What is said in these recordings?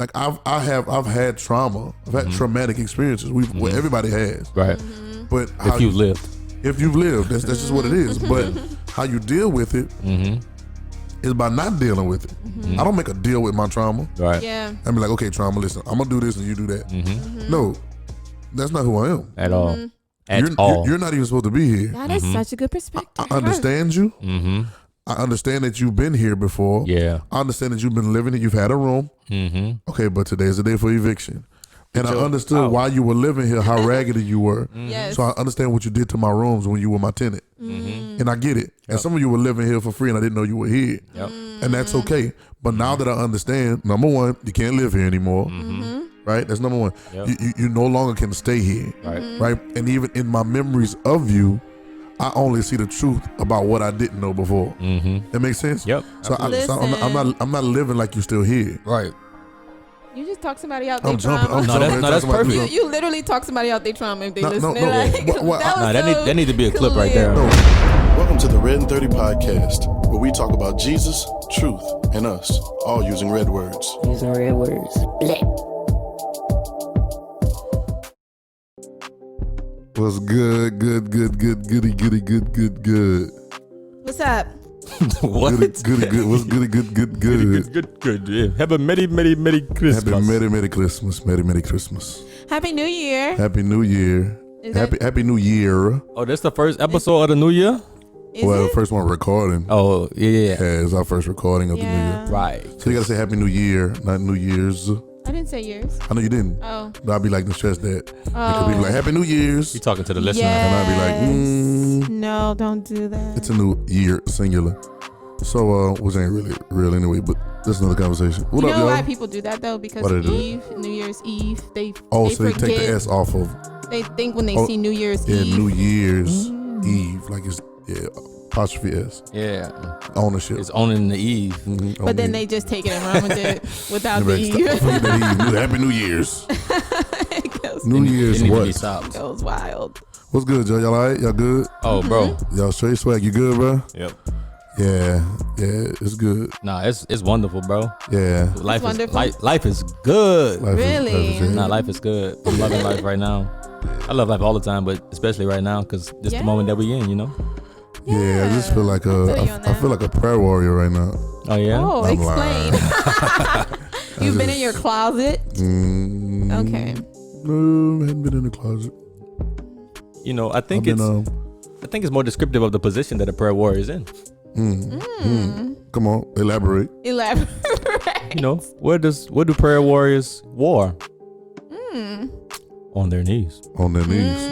like I've had trauma. I've had traumatic experiences. Well, everybody has. Right. But If you've lived, that's just what it is. But how you deal with it is by not dealing with it. I don't make a deal with my trauma. right? Yeah. I be like, okay, trauma, listen, I'm gonna do this and you do that. No, that's not who I am. At all. At You're, all. you're not even supposed to be here. That is such a good perspective. I understand you. I understand that you've been here before. Yeah. I understand that you've been living it. You've had a room. Okay, but today's the day for eviction. And I understood why you were living here, how raggedy you were. Yes. So I understand what you did to my rooms when you were my tenant. And I get it. And some of you were living here for free and I didn't know you were here. And that's okay. But now that I understand, number one, you can't live here anymore. Right? That's number one. You no longer can stay here. Right? And even in my memories of you, I only see the truth about what I didn't know before. That makes sense? Yep. So, I'm not living like you're still here. Right. You just talk somebody out I'm their trauma. jumping. That's perfect. You literally talk somebody out their trauma if they No, listen. no, Like, That need to be a clip right there. No. Welcome to the Redin30 podcast, where we talk about Jesus, truth, and us, all using red words. Using red words. Blech. What's good? Good. What's up? What? Good. What's good? Good. Yeah. Have a merry Christmas. Merry Christmas. Merry Christmas. Happy New Year. Happy New Year. Happy New Year. Oh, that's the first episode of the new year? Is Well, it? the first one recording. Oh, yeah. Yeah, it's our first recording of the new year. Right. So you gotta say Happy New Year, not New Year's. I didn't say yours. I know you didn't. Oh. But I'd be like to stress that. Because people like Happy New Year's. You talking to the listener. Yes. And I'd be like, No, don't do that. it's a new year, singular. So, which ain't really real anyway, but that's another conversation. What You up, know y'all? why people do that though? Because Why they do Eve, New Year's Eve, they So forget. they take the S off of They think when they see New Year's yeah, Eve. New Year's Eve, like it's apostrophe S, Yeah. ownership. It's owning the Eve. But then they just take it and run with it without the Eve. Forget that Eve. Happy New Year's. It goes, New Year's It need to be what? stopped. goes wild. What's good, y'all? Y'all alright? Y'all good? Oh, bro. Y'all straight swag? You good, bro? Yep. Yeah, it's good. Nah, it's wonderful, bro. Yeah. Life is wonderful? life is good. Really? Nah, life is good. I'm loving life right now. I love life all the time, but especially right now because this the moment that we in, you know. Yeah, I just feel like I feel like a prayer warrior right now. Oh yeah. Oh, I'm explain. You've been in your closet? Okay. No, I hadn't been in the closet. You know, I think I've been, I think it's more descriptive of the position that a prayer warrior is in. Come on, elaborate. Elaborate. You know, where do prayer warriors war? On their knees. On their knees.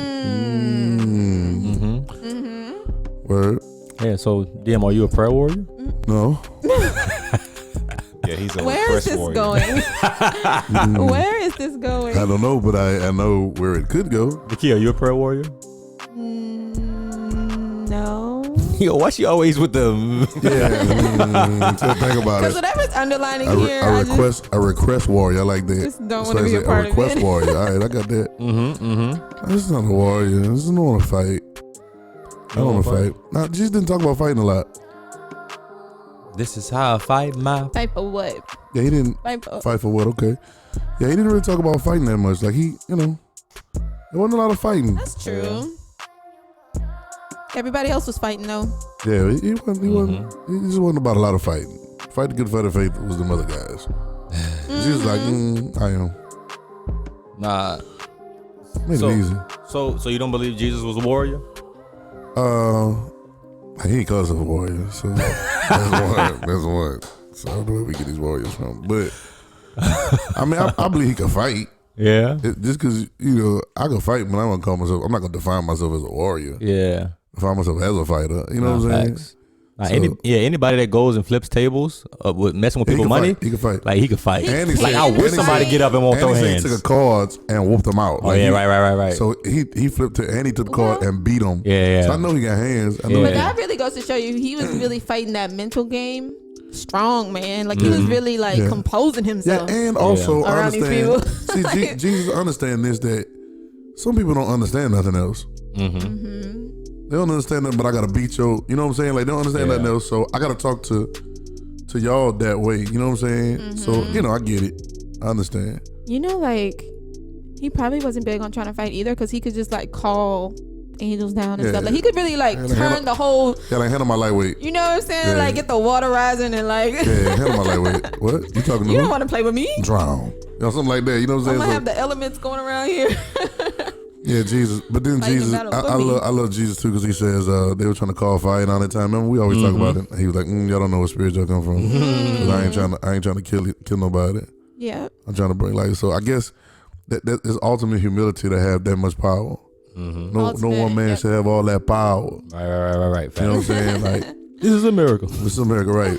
Word. Yeah. So, DM, are you a prayer warrior? No. Yeah, he's a Where is request this warrior. going? Where is this going? I don't know, but I know where it could go. Vicky, are you a prayer warrior? No. Yo, why she always with the? Yeah. So think about Because it. whatever's underlining here, I A request warrior. I like that. just don't So want to I be say a part of request it. warrior. All right, I got that. This is not a warrior. This is not want to fight. I don't want to fight. Nah, Jesus didn't talk about fighting a lot. This is how I fight my. Type of what? Yeah, he didn't Type of. fight for what? Okay. Yeah, he didn't really talk about fighting that much. Like there wasn't a lot of fighting. That's true. Everybody else was fighting though. Yeah, he wasn't. He just wasn't about a lot of fighting. Fight the good fight of faith was the other guys. She was like, I am. Nah. Made it easy. So you don't believe Jesus was a warrior? He ain't call himself a warrior, so that's one. So I don't know where we get these warriors from, but I mean, I believe he can fight. Yeah. Just because I can fight, but I'm not gonna define myself as a warrior. Yeah. Define myself as a fighter. You know what I'm saying? Anybody that goes and flips tables with messing with people's money, he can fight. like he could fight. And he like said- I wish and he somebody said- get up and won't throw And he hands. took the cards and whooped them out. Oh yeah, right. So he flipped it and he took the card and beat him. Yeah. So I know he got hands. I know But that really goes to show you he was really fighting that mental game. Strong, man. Like he was really like composing Yeah, himself. and also Around these understand. people. See, Jesus understand this, that some people don't understand nothing else. They don't understand nothing, but I gotta beat your. You know what I'm saying? Like they don't understand nothing else, so I gotta talk to y'all that way. You know what I'm saying? So I get it. I understand. You know, like, he probably wasn't big on trying to fight either, because he could just like call angels down and stuff. Like, he could really like turn the whole. Yeah, like handle my lightweight. You know what I'm saying? Like, get the water rising and like. Yeah, handle my lightweight. What you talking to? You don't want to play with me? Drown. You know, something like that. You know what I'm saying? I'm gonna have the elements going around here. Yeah, Jesus. But then Jesus, I love Jesus too, because he says they were trying to call fire all the time. Remember, we always talk about it. He was like, y'all don't know what spirit y'all come from. 'Cause I ain't trying to kill nobody. Yeah. I'm trying to bring life. So I guess that is ultimate humility to have that much power. No one man should have all that power. Right. You know what I'm saying? Like, this is a miracle. This is a miracle, right?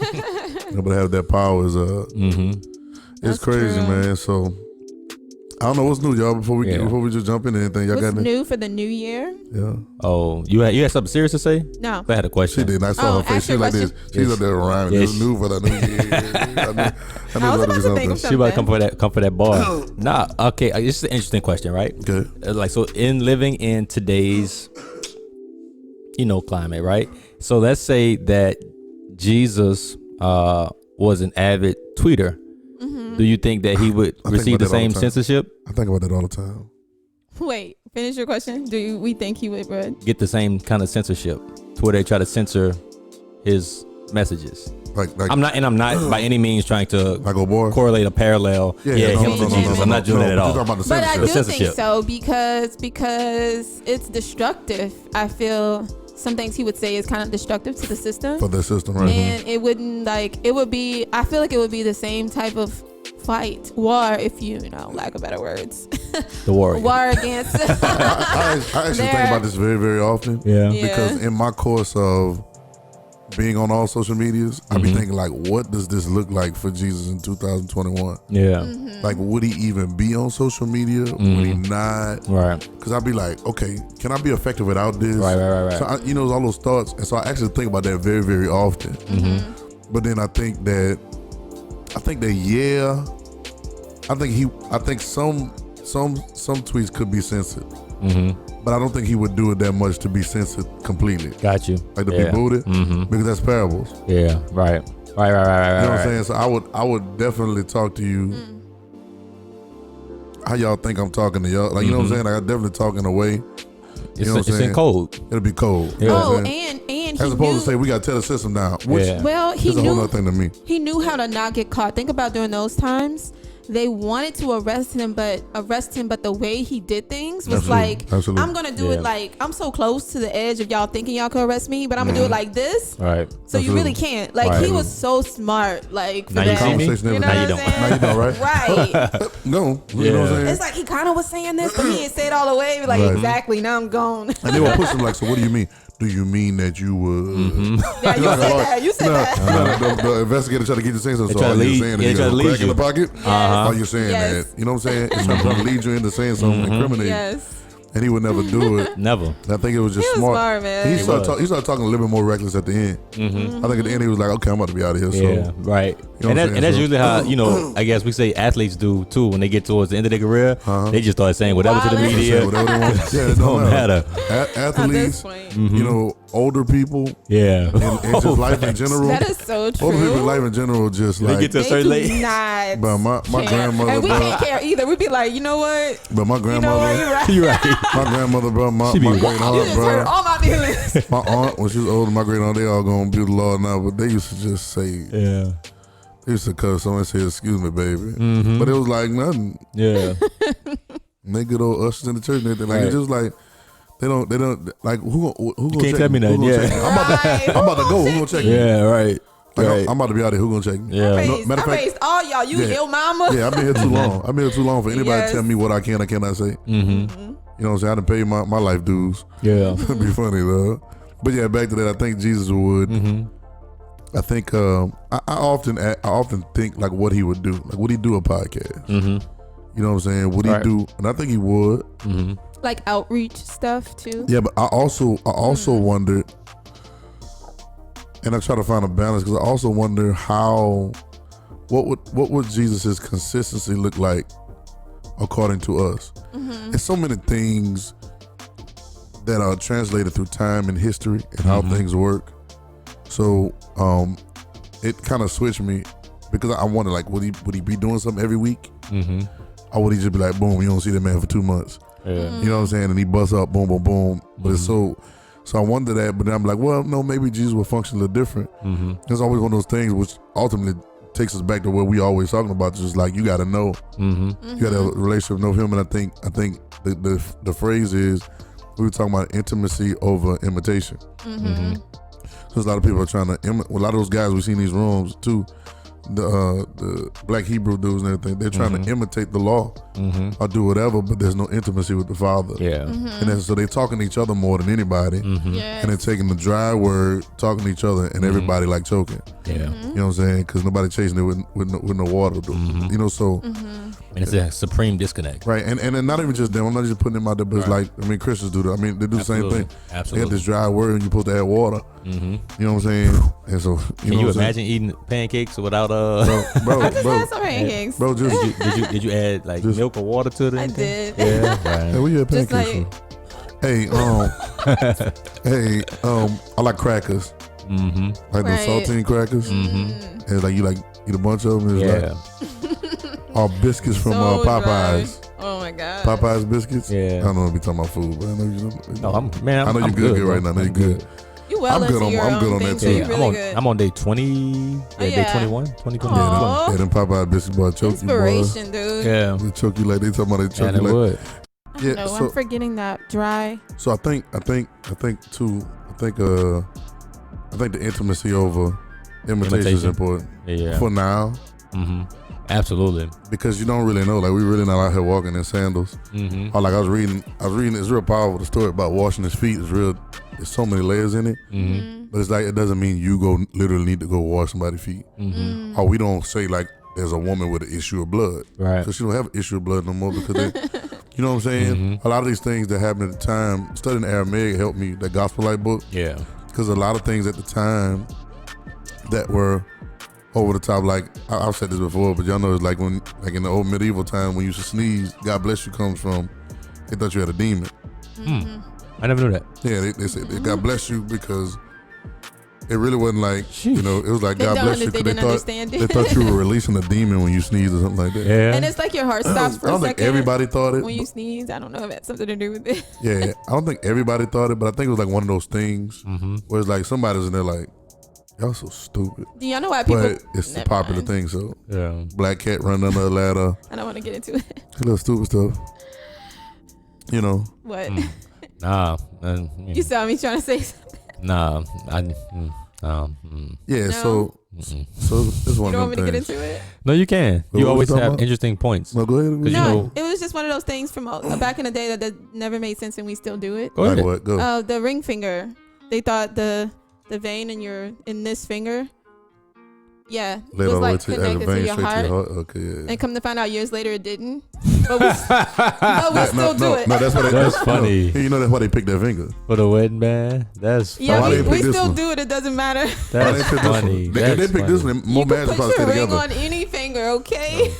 But to have that power is it's crazy, true. Man. So I don't know what's new, y'all. Before we just jump into anything, y'all what's got new for the new year? Yeah. Oh, you had something serious to say? No. I had a question. She did. I saw her face. She's like this. She's up there rhyming. It's new for the new year. I was about to think of something. She about to come for that bar. Nah. Okay. This is an interesting question, right? Okay. Like, so in living in today's, climate, right? So let's say that Jesus was an avid tweeter. Do you think that he would receive the same censorship? I think about that all the time. Wait, finish your question. We think he would get the same kind of censorship to where they try to censor his messages? Like I'm not by any means trying to correlate a parallel. Him to Jesus. I'm not doing that at all. But I do think so because it's destructive. I feel some things he would say is kind of destructive to the system. For the system, right? And it wouldn't I feel like it would be the same type of war, if you lack of better words. The war against. I actually think about this very, very often. Yeah. Because in my course of being on all social medias, I be thinking like, what does this look like for Jesus in 2021? Yeah. Like, would he even be on social media? Would he not? Right. Because I'd be like, okay, can I be effective without this? Right. So all those thoughts, and so I actually think about that very, very often. But then I think that some tweets could be censored. But I don't think he would do it that much to be censored completely. Got you. Like to be booted, because that's parables. Yeah, right. You know what I'm saying? So I would definitely talk to you. How y'all think I'm talking to y'all? Like, you know what I'm saying? Like, I definitely talk in a way. You know what I'm saying? It's in code. It'll be cold. Yeah. You know and as opposed to say we gotta tear the system down. Which is a whole other thing to me. He knew how to not get caught. Think about during those times. They wanted to arrest him, but the way he did things was Absolutely. I'm gonna do it like I'm so close to the edge of y'all thinking y'all could arrest me, but I'm gonna do it like this. Right. So you really can't. Like he was so smart. Like for now that. You see me? You know now you don't. Now you know, right? Right. No. You know what I'm saying? It's like he kind of was saying this, but he didn't say it all the way. Like exactly. Now I'm gone. And they will push him like, so what do you mean? Do you mean that you would? Yeah, you said that. The investigator tried to get you saying something. So are you saying that you got a crack in the pocket? Yes. Are you saying that? You know what I'm saying? It's trying to lead you into saying something incriminating. Yes. And he would never do it. Never. I think it was just He was smart, man. He started talking a little bit more reckless at the end. I think at the end he was like, okay, I'm about to be out of here. So, yeah, right. You know and that's usually how, I guess we say athletes do too. When they get towards the end of their career, they just start saying whatever to the media. Whatever they want. Yeah, it don't matter. Athletes, older people. Yeah. And just life in general. That is so true. Older people, life in general, just like. They get to a certain age. But my grandmother. And we can't care either. We'd be like, you know what? But my grandmother. You're right. My grandmother, bro. My great aunt, you just heard all my feelings. My aunt, when she was older, my great aunt, they all gonna be the law now, but they used to just say, they used to cuss someone and say, excuse me, baby. But it was like nothing. Yeah. And they good old ushers in the church and everything. Like, it's just like, they don't, like, who gonna can't tell me nothing, I'm about to go. Who gonna check me? Yeah, right. Like, I'm about to be out there. Who gonna check me? Yeah. I raised all y'all. You your mama. Yeah, I've been here too long. I've been here too long for anybody to tell me what I can or cannot say. You know what I'm saying? I done paid my life dues. Yeah. It'd be funny though. But yeah, back to that, I think Jesus would. I think I often think like what he would do. Like, would he do a podcast? You know what I'm saying? Would he do? And I think he would. Like outreach stuff too. Yeah, but I also wondered, and I try to find a balance because I also wonder what would Jesus's consistency look like according to us? There's so many things that are translated through time and history and how things work. So it kind of switched me because I wonder, like, would he be doing something every week? Mm-hmm. Or would he just be like, boom, you don't see that man for 2 months? Yeah. You know what I'm saying? And he busts up, boom, boom, boom. But it's so I wonder that, but then I'm like, well, no, maybe Jesus will function a little different. Mm-hmm. It's always one of those things which ultimately takes us back to what we always talking about, just like you got to know. Mm-hmm. You got to have a relationship, know him. And I think the phrase is, we were talking about intimacy over imitation. Mm-hmm. Because a lot of people are trying to, a lot of those guys we see in these rooms too, the black Hebrew dudes and everything, they're trying to imitate the law or do whatever, but there's no intimacy with the Father. Yeah. And then, so they're talking to each other more than anybody. Yes. And they're taking the dry word, talking to each other, and everybody like choking. Yeah. You know what I'm saying? Because nobody chasing it with no water. You know, so. And it's a supreme disconnect. Right. And then not even just them. I'm not just putting them out there, but it's like, I mean, Christians do that. I mean, they do the same thing. Absolutely. They have this dry word and you're supposed to add water. You know what I'm saying? And so, Can you imagine eating pancakes without bro, I just had some pancakes. bro, just did you add like milk or water to it? I did. Yeah. Right. Hey, where you had Just pancakes like, from? I like crackers. Like those saltine crackers. And it's like you like eat a bunch of them. It's like all biscuits from so Popeyes. dry. Oh my God. Popeyes biscuits. Yeah. I don't know if we talking about food, but I know you. No, I'm you're good right now. I know you're good. You well I'm good into your I'm good own on thing that too. too. You really good. I'm on day 20. Day 21. 20. Aw. Yeah, them Popeyes biscuits, boy, choke you, boy. Inspiration, dude. Yeah. They choke you like they talking about they choke you like. Would. Yeah, No, so I'm forgetting that dry. I think too. I think the intimacy over imitation is important. Yeah. For now. Absolutely. Because you don't really know. Like, we really not out here walking in sandals. Or like I was reading. It's real powerful. The story about washing his feet is real. There's so many layers in it. But it's like, it doesn't mean you literally need to go wash somebody's feet. Or we don't say like there's a woman with an issue of blood. Right. Because she don't have an issue of blood no more because they, you know what I'm saying? A lot of these things that happened at the time, studying Aramaic helped me, that Gospel Light book. Yeah. Because a lot of things at the time that were over the top, like I've said this before, but y'all know it's like when, like in the old medieval time, when you used to sneeze, God bless you comes from, they thought you had a demon. I never knew that. Yeah, they said God bless you because it really wasn't like, you know, it was like God bless you because they thought you were releasing a demon when you sneezed or something like that. Yeah. And it's like your heart stops for a second. I don't think everybody thought it. When you sneeze, I don't know if that's something to do with it. Yeah, I don't think everybody thought it, but I think it was like one of those things where it's like somebody was in there like, y'all so stupid. Do y'all know why people? But it's the popular thing, so Yeah. black cat running under a ladder. I don't want to get into it. Little stupid stuff. You know. What? Nah. You saw me trying to say something. Nah. Yeah, No. so it's one You don't of want me them to get things. into it? No, you can. What You was always we talking have about? interesting points. No, go ahead. Because No, you know. it was just one of those things from back in the day that never made sense, and we still do it. Go Like ahead. what? Go. The ring finger. They thought the vein in this finger, yeah, Led was all the way like to connected to your heart. Okay, yeah. And come to find out years later it didn't. But we still do it. No, that's why That's funny. You know that's why they picked that finger. For the wedding band. That's Yeah, Why they we pick this still one? do it. It doesn't matter. That's They picked this funny. one. If they picked this one, more You can marriages put probably your stay ring together. on any finger, okay?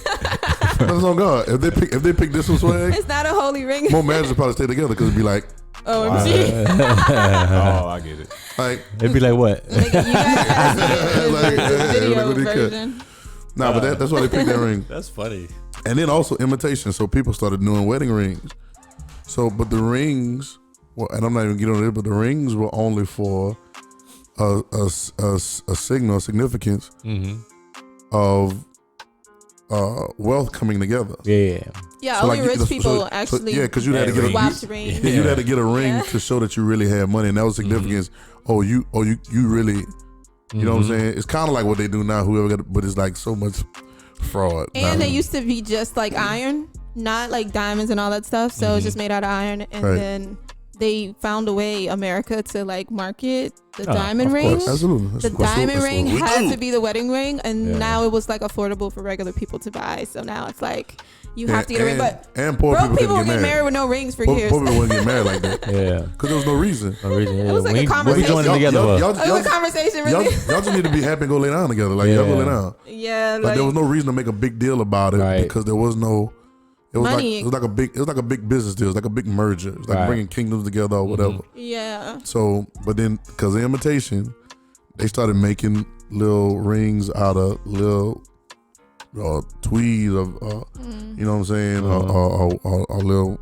That's on God. If they pick this one, swag, It's not a holy ring. more marriages probably stay together because it'd be like, OMG. Oh, I get it. like, It'd be like what? Like, you guys gotta see Like, the video like what he cut. version. nah, but that's why they picked that ring. That's funny. And then also imitation. So people started doing wedding rings. So, but the rings, well, and I'm not even getting on it, but the rings were only for a signal, a significance of wealth coming together. Yeah. Yeah, So, only like, rich people actually yeah, because you had to get swapped rings. you had to get a ring to show that you really had money, and that was significance. Oh, you really, you know what I'm saying? It's kind of like what they do now. Whoever got, but it's like so much fraud. And they used to be just like iron, not like diamonds and all that stuff. So it's just made out of iron. And Right. then they found a way, America, to like market the Oh, diamond of ring. course. Absolutely. The diamond ring we had do. to be the wedding ring, and Yeah. now it was like affordable for regular people to buy. So now it's like you have to get a ring, but and poor broke people couldn't were getting married with no rings for years. Poor people wouldn't get married like that Yeah. because there was no reason. No reason. Yeah. was like a we conversation. joining together. Y'all, It was a conversation, y'all, really. y'all just need to be happy and go lay down together. Like y'all go lay down. Yeah, Like there was no reason to make a big deal about it Right. because there was no. It was Money. like it was like a big business deal. It was like a big merger. It was like Right. bringing kingdoms together or whatever. yeah. So, but then because of imitation, they started making little rings out of little tweeds, you know what I'm saying, or little,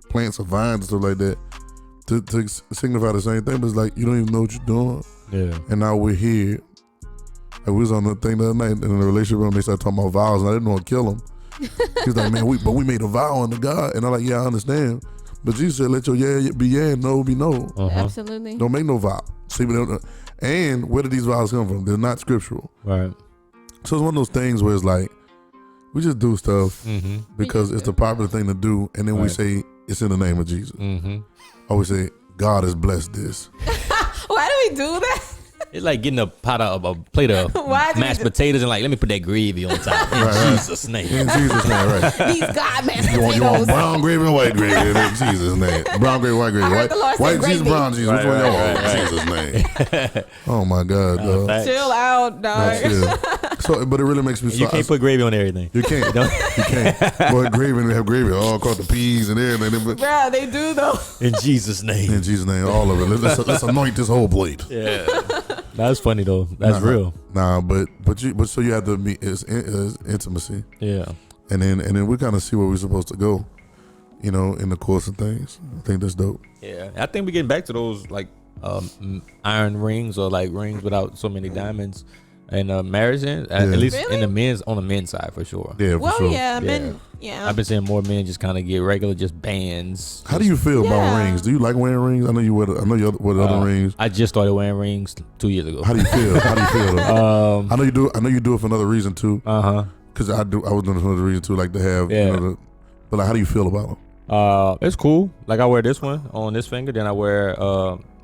plants or vines and stuff like that to signify the same thing. But it's like you don't even know what you're doing. Yeah. And now we're here. Like we was on the thing the other night in the relationship room. They started talking about vows, and I didn't want to kill him. He's like, man, we made a vow unto God, and I'm like, yeah, I understand. But Jesus said, let your yeah be yeah and no be no. Absolutely. Don't make no vow. See, and where did these vows come from? They're not scriptural. Right. So it's one of those things where it's like we just do stuff because it's the popular thing to do, and then we say it's in the name of Jesus. Or we say God has blessed this. Why do we do that? It's like getting a plate of mashed potatoes and like, let me put that gravy on top. In Jesus' name. In Jesus' name, right. These God mashed potatoes. You want brown gravy or white gravy? In Jesus' name. Brown gravy, white gravy. White Jesus, brown Jesus. Which one y'all want? In Jesus' name. Oh my God, dog. Chill out, dog. So, but it really makes me. You can't put gravy on everything. You can't. You can't. Boy, gravy and have gravy all across the peas and everything. Bruh, they do though. In Jesus' name. In Jesus' name, all of it. Let's anoint this whole plate. Yeah. That's funny though. That's real. Nah, but so you have to meet is intimacy. Yeah. And then we kind of see where we're supposed to go, in the course of things. I think that's dope. Yeah, I think we're getting back to those like iron rings or like rings without so many diamonds. And marriage, at least in the men's side for sure. Yeah, for sure. Men. Yeah, I've been seeing more men just kind of get regular, just bands. How do you feel about rings? Do you like wearing rings? I know you wear other rings. I just started wearing rings 2 years ago. How do you feel? I know you do. I know you do it for another reason too. Because I was doing it for another reason too, like to have. But like, how do you feel about them? It's cool. Like I wear this one on this finger, then I wear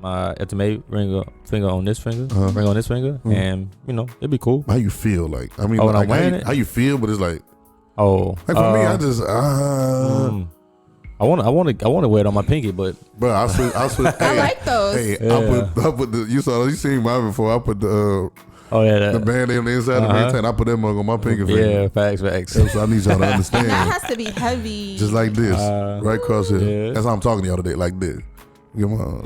my intimate finger on this finger, ring on this finger, and it'd be cool. How you feel? Like, I mean, when I'm wearing it, how you feel? But it's like, like for me, I just I want to wear it on my pinky, but bro, I switch. I like those. Hey, I put the you seen mine before. I put the the band on the inside of the ring, and I put that mug on my pinky finger. Yeah, facts. So I need y'all to understand. And that has to be heavy. Just like this, right across here. Yeah. That's how I'm talking to y'all today, like this. Wow.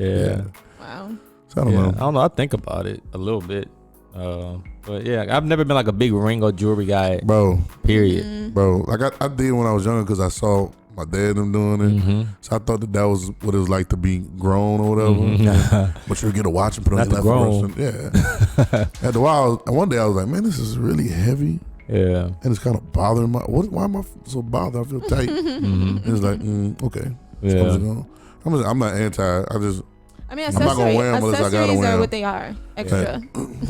So I don't know. I don't know. I think about it a little bit. But yeah, I've never been like a big ring or jewelry guy, bro. Period, bro. Like I did when I was younger because I saw my dad them doing it. So I thought that was what it was like to be grown or whatever. But you get to watch and put on your left wrist. Yeah. After a while, one day I was like, man, this is really heavy. Yeah. And it's kind of bothering why am I so bothered? I feel tight. And it's like, okay. Yeah. I'm not anti. I'm not gonna wear them unless I gotta wear them. Are what they are. Extra.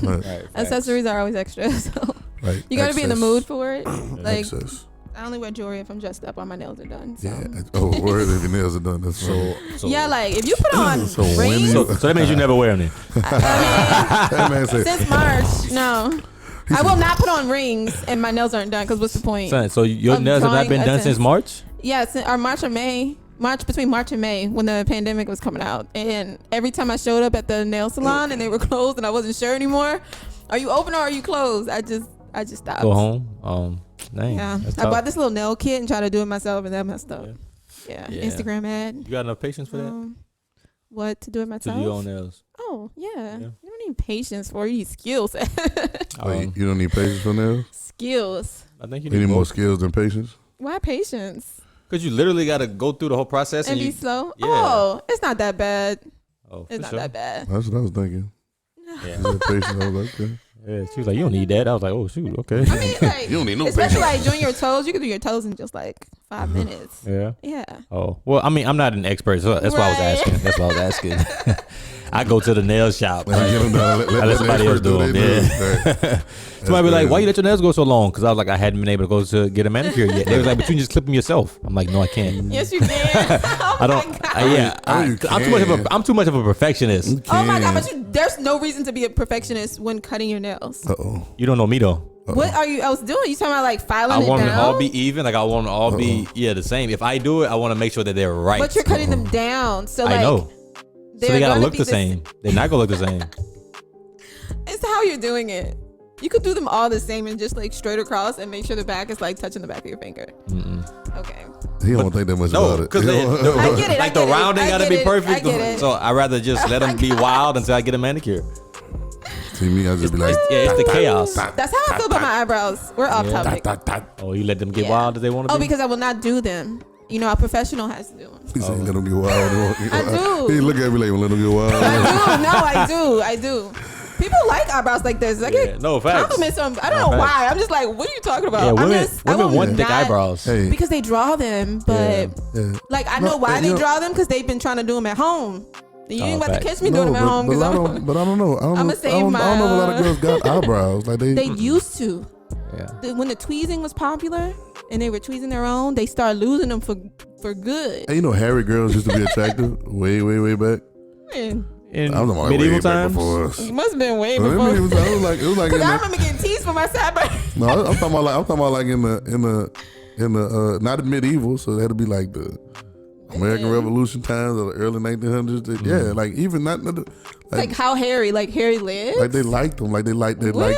Right. Accessories are always extra. So you gotta be in the mood for it. Like I only wear jewelry if I'm dressed up or my nails are done. So. Yeah. Oh, word if your nails are done. That's so yeah, like if you put on rings. So that means you never wear them then. That man said, since March, no. I will not put on rings and my nails aren't done because what's the point? So your nails have not been done since March? Yeah, or March or May. Between March and May when the pandemic was coming out, and every time I showed up at the nail salon and they were closed and I wasn't sure anymore, are you open or are you closed? I just stopped. Go home. Dang, yeah, I bought this little nail kit and tried to do it myself and that messed up. Yeah. Instagram ad. You got enough patience for that? What, to do it myself? To do your own nails. Oh yeah. You don't need patience for it. You need skills. Wait, you don't need patience for nails? Skills. I think you need more skills than patience. Why patience? Because you literally got to go through the whole process and be slow. Yeah. Oh, it's not that bad. Oh, it's not that bad. That's what I was thinking. Yeah. Patience. I was like, okay. Yeah, she was like, you don't need that. I was like, oh shoot, okay. I mean, like, you don't need no especially patience. like doing your toes. You can do your toes in just like 5 minutes. Yeah. Yeah. Oh well, I mean, I'm not an expert, so that's why I was asking. That's why I was asking. I go to the nail shop. Let somebody else do them. Yeah. Somebody be like, why you let your nails go so long? Because I was like, I hadn't been able to go to get a manicure yet. They was like, but you can just clip them yourself. I'm like, no, I can't. Yes, you can. I don't. I'm too much of a perfectionist. Oh my god! But there's no reason to be a perfectionist when cutting your nails. You don't know me though. What are you else doing? You talking about like filing it down? I want them all be even. Like I want them all be the same. If I do it, I want to make sure that they're right. But you're cutting them down, so like I know. So they gotta look the same. They're not gonna look the same. It's how you're doing it. You could do them all the same and just like straight across and make sure the back is like touching the back of your finger. Okay. He don't think that much about it. Because I get it. Like the rounding gotta be perfect. I get it. So I rather just let them be wild until I get a manicure. See me, I just be like, it's the chaos. That's how I feel about my eyebrows. We're off topic. Oh, you let them get Yeah. wild as they want to be? Oh, because I will not do them. You know, a professional has to do them. he said, let them get wild. I do. He look at me like, well, let them get wild. I do. I do. People like eyebrows like this. I get no facts. compliments on. I don't know why. I'm just like, what are you talking about? Yeah, women want thick eyebrows. Hey, because they draw them, but yeah. like I know why they draw them because they've been trying to do them at home. You ain't about to catch me doing them at home because I don't know. I don't know if a lot of girls got eyebrows. Like they used to. Yeah. When the tweezing was popular and they were tweezing their own, they started losing them for good. Hey, you know, hairy girls used to be attractive way back. Man. In I was like medieval way back times? before us. It must have been way It before. was like Because I remember getting teased for my sideburns. no, I'm talking about like in the not medieval, so it had to be like the American Revolution times or the early 1900s. Yeah, like even not like how hairy, like hairy lips. like they liked them, like they liked it, like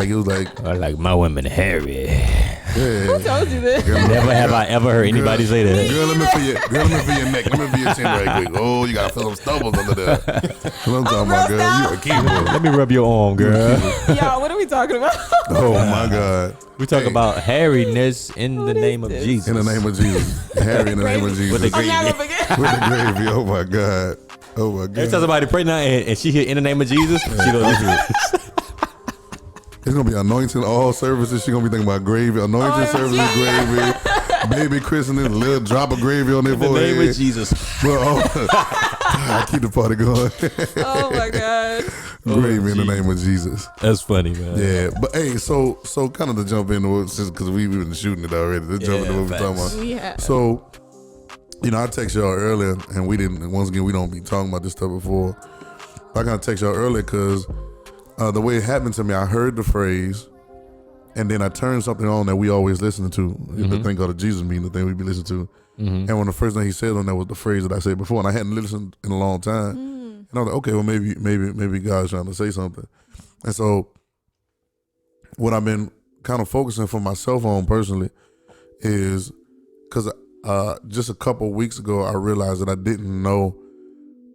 it was like I like my women hairy. yeah. Who told you this? Never have I ever heard anybody say that. Girl, let me feel your neck. Let me feel your chin right quick. Oh, you gotta feel them stubbles under there. That's what I'm talking about, girl. You a keeper. Let me rub your arm, girl. Y'all, what are we talking about? Oh my God. We talk about hairiness in the name of Jesus. In the name of Jesus. Harry in the name of Jesus. With the I'm gravy. not gonna forget. With the gravy. Oh my God. Oh my God. Every time somebody pray now and she hear in the name of Jesus, she goes, It's gonna be anointing all services. She gonna be thinking about gravy, anointing services, gravy, baby christening, a little drop of gravy on their in the forehead. name of Jesus. Well, I keep the party going. Oh my God. Gravy in the name of Jesus. That's funny, man. Yeah, but hey, so kind of to jump into it, because we've been shooting it already. Let's jump into what we're talking about. Yeah. So, you know, I texted y'all earlier, and we didn't. Once again, we don't be talking about this stuff before. But I kind of text y'all earlier because the way it happened to me, I heard the phrase, and then I turned something on that we always listen to, the thing called the Jesus meeting, the thing we be listening to. And when the first thing he said on that was the phrase that I said before, and I hadn't listened in a long time. And I was like, okay, well maybe God's trying to say something. And so what I've been kind of focusing for myself on personally is because just a couple weeks ago I realized that I didn't know.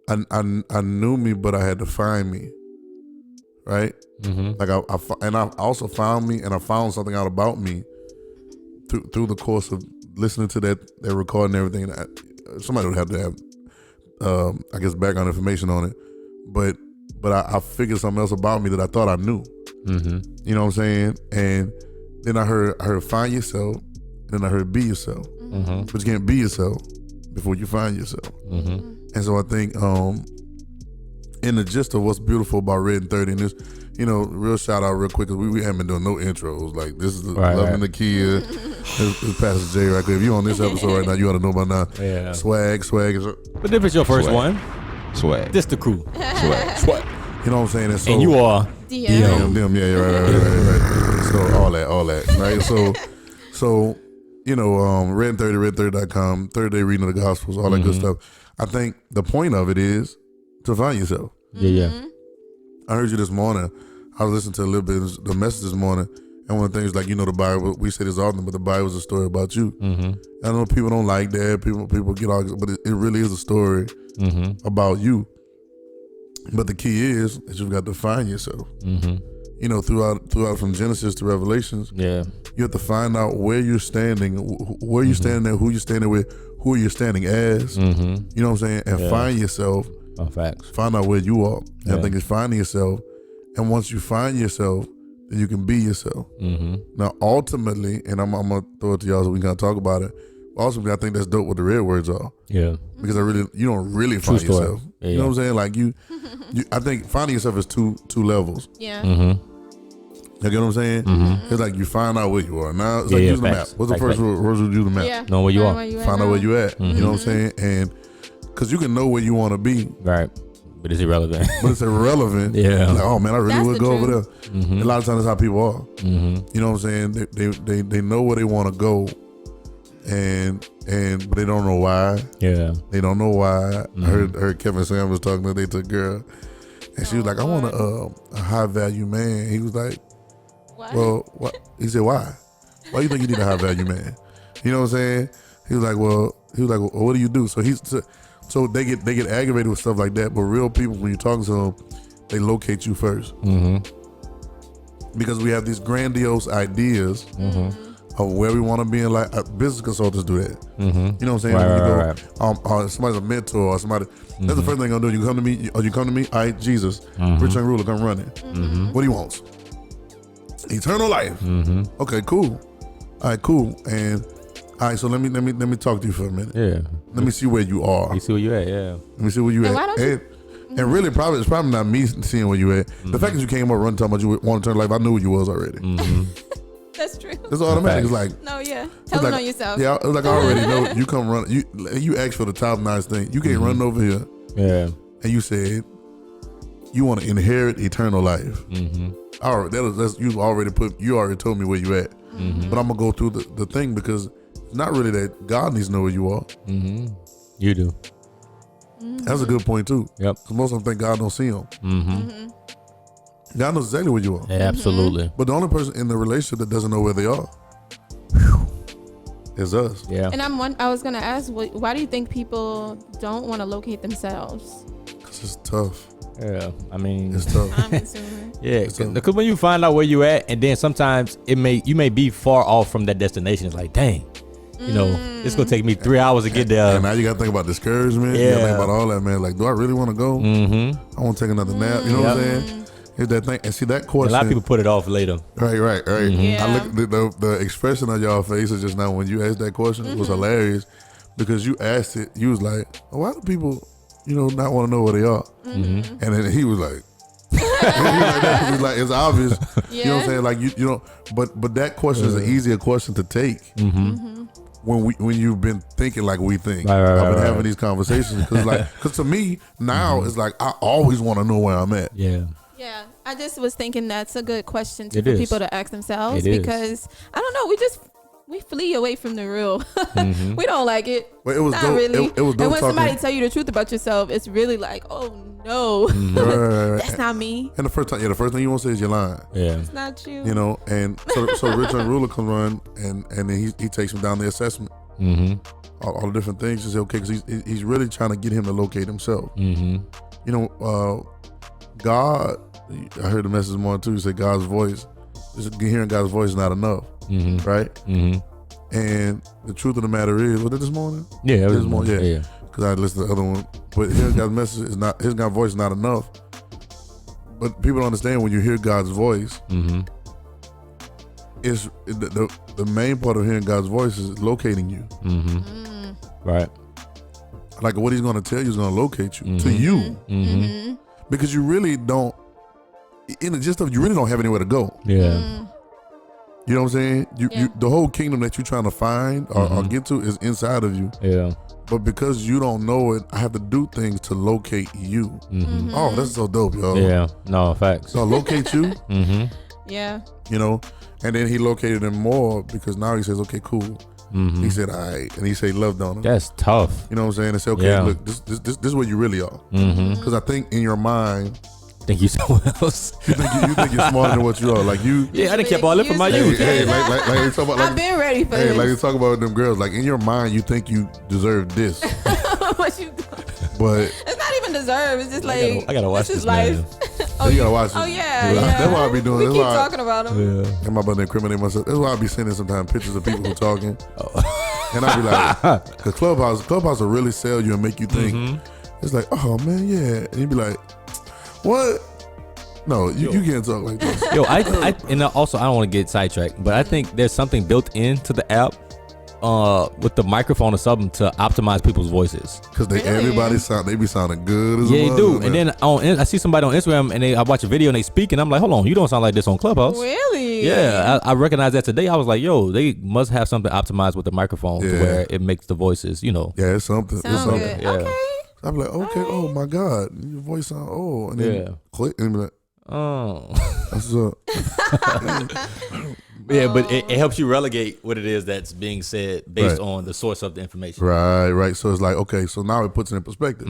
I knew me, but I had to find me. Right? Like I also found me, and I found something out about me through the course of listening to that recording and everything. Somebody would have to have, I guess, background information on it, but I figured something else about me that I thought I knew. You know what I'm saying? And then I heard find yourself, then I heard be yourself. But you can't be yourself before you find yourself. And so I think in the gist of what's beautiful about Redin30, and this, you know, real shout out real quick, because we haven't been doing no intros. Like, this is Loving the Kid. This Pastor J right there. If you on this episode right now, you ought to know by now. Yeah. Swag. But if it's your first one, Swag. this the crew. Swag. You know what I'm saying? And, so, And you are DM. them, yeah, right. So all that, right? So you know, Redin30, Redin30.com, 30 day reading of the Gospels, all that good stuff. I think the point of it is to find yourself. Yeah. I heard you this morning. I was listening to a little bit of the message this morning, and one of the things, like, you know, the Bible, we say this often, but the Bible is a story about you. I know people don't like that. People get all, but it really is a story about you. But the key is that you've got to find yourself. You know, throughout from Genesis to Revelations, you have to find out where you're standing, where you're standing at, who you're standing with, who you're standing as. You know what I'm saying? And find yourself. Oh, facts. Find out where you are. And I think it's finding yourself. And once you find yourself, then you can be yourself. Now, ultimately, and I'm gonna throw it to y'all so we can kind of talk about it. Ultimately, I think that's dope what the red words are. Yeah. Because you don't really find yourself. Yeah, you know what I'm saying? Like you I think finding yourself is two levels. Yeah. You get what I'm saying? It's like you find out where you are. Now it's like using the map. What's the first rule? Use the map. Yeah. Know where you are. Find out where you at. You know what I'm saying? And because you can know where you want to be, Right. But it's irrelevant. but it's irrelevant. Like, oh man, I really That's would the go over truth. there. A lot of times that's how people are. You know what I'm saying? They know where they want to go, but they don't know why. Yeah. They don't know why. I heard Kevin Sam was talking today to a girl, and she was like, I want a high value man. He was like, What? well, what? He said, why? Why you think you need a high value man? You know what I'm saying? He was like, well, what do you do? So they get aggravated with stuff like that. But real people, when you're talking to them, they locate you first. Because we have these grandiose ideas of where we want to be in life. Business consultants do that. You know what I'm saying? Right. Somebody's a mentor or somebody. That's the first thing I'm gonna do. You come to me. Or you come to me. All right, Jesus, rich and ruler, come running. What he wants? Eternal life. Okay, cool. All right, cool. And all right, so let me talk to you for a minute. Yeah. Let me see where you are. You see where you at? Yeah. Let me see where you at. And really, it's probably not me seeing where you at. The fact that you came up running talking about you want eternal life, I knew where you was already. That's true. It's automatic. It's like tell on yourself. Yeah, it's like I already know you come run. You asked for the top nice thing. You came running over here. Yeah. And you said you want to inherit eternal life. All right, you already told me where you at. But I'm gonna go through the thing because it's not really that God needs to know where you are. You do. That's a good point too. Yep. Because most of them think God don't see them. God knows exactly where you are. Yeah, absolutely. But the only person in the relationship that doesn't know where they are is us. Yeah. And I was gonna ask, why do you think people don't want to locate themselves? Because it's tough. Yeah, I mean, it's tough. I'm assuming. Yeah, because when you find out where you at, and then sometimes you may be far off from that destination. It's like, dang, you know, it's gonna take me 3 hours to get there. And now you gotta think about discouragement. You gotta think about all that, man. Like, do I really want to go? I want to take another nap. You know what I'm saying? It's that thing. And see that question. A lot of people put it off later. Right. Yeah. I look the expression on y'all faces just now when you asked that question was hilarious because you asked it. You was like, why do people, not want to know where they are? And then he was like. He was like, it's obvious. You know what I'm saying? Like you know, but that question is an easier question to take when you've been thinking like we think. I've been having these conversations because to me now it's like I always want to know where I'm at. Yeah, I just was thinking that's a good question for people to ask themselves because I don't know, we flee away from the real. We don't like it. Well, it was not dope. really. It was dope. And when somebody tell you the truth about yourself, it's really like, oh no, that's not me. And the first thing you want to say is you're lying. Yeah, it's not you. And so Rich and Ruler comes run and then he takes him down the assessment. All the different things. He said, okay, because he's really trying to get him to locate himself. God, I heard the message this morning too. He said God's voice, hearing God's voice is not enough, right? And the truth of the matter is, was it this morning? Yeah, it was this morning. Yeah, because I listened to the other one. But hearing God's message is not, hearing God's voice is not enough. But people don't understand when you hear God's voice, it's the main part of hearing God's voice is locating you. Right. Like what he's going to tell you is going to locate you to you. Because you really don't, in the gist of it, you really don't have anywhere to go. Yeah. You know what I'm saying? You the whole kingdom that you're trying to find or get to is inside of you. Yeah. But because you don't know it, I have to do things to locate you. Oh, that's so dope, y'all. Yeah. No, facts. So locate you. Yeah. And then he located him more because now he says, okay, cool. He said, all right. And he said, loved on him. That's tough. You know what I'm saying? And say, okay, look, this is where you really are. Because I think in your mind, think you someone else. You think you're smarter than what you are. Like you. Yeah, I done kept all that from my youth. I've been ready for this. Like you talk about them girls. Like in your mind, you think you deserve this. What you but it's not even deserve. It's just like I gotta watch this life. You gotta watch it. Oh yeah. That's why I be doing. We keep talking about them. Yeah. I'm about to incriminate myself. That's why I be sending sometimes pictures of people who talking. And I be like, because Clubhouse will really sell you and make you think. It's like, oh man, yeah. And you be like, what? No, you can't talk like this. Yo, I and also I don't want to get sidetracked, but I think there's something built into the app with the microphone or something to optimize people's voices. Because everybody be sounding good as well. Yeah, they do. And then I see somebody on Instagram and I watch a video and they speak and I'm like, hold on, you don't sound like this on Clubhouse. Really? Yeah, I recognize that today. I was like, yo, they must have something optimized with the microphone to where it makes the voices, Yeah, it's something. Sound it's something. good. Yeah. Okay. I'm like, okay, oh my God, your voice sound and then click and be like, oh, that's up. Yeah, but it helps you relegate what it is that's being said based on the source of the information. Right. So it's like, okay, so now it puts it in perspective.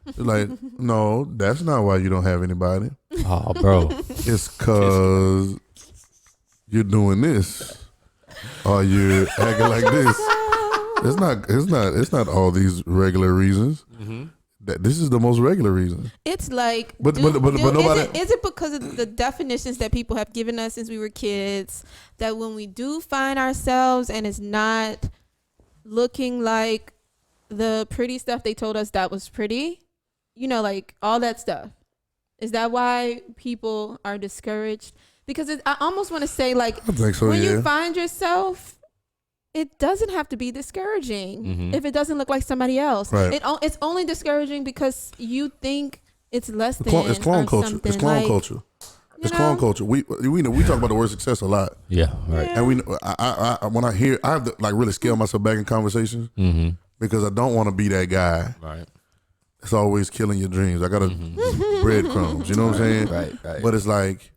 It's like, no, that's not why you don't have anybody. Oh, bro. It's because you're doing this or you're acting like this. It's not all these regular reasons. that this is the most regular reason. It's like, but nobody. Is it because of the definitions that people have given us since we were kids that when we do find ourselves and it's not looking like the pretty stuff they told us that was pretty, like all that stuff, is that why people are discouraged? Because I almost want to say, like, I think so, when you find yourself, it doesn't have to be discouraging if it doesn't look like somebody else. Right. It's only discouraging because you think it's less than. It's clone culture. Something. It's clone culture. It's clone culture. We talk about the word success a lot. Yeah, right. And when I have to like really scale myself back in conversations because I don't want to be that guy. Right. It's always killing your dreams. I got to breadcrumbs. You know what I'm saying? Right. But it's like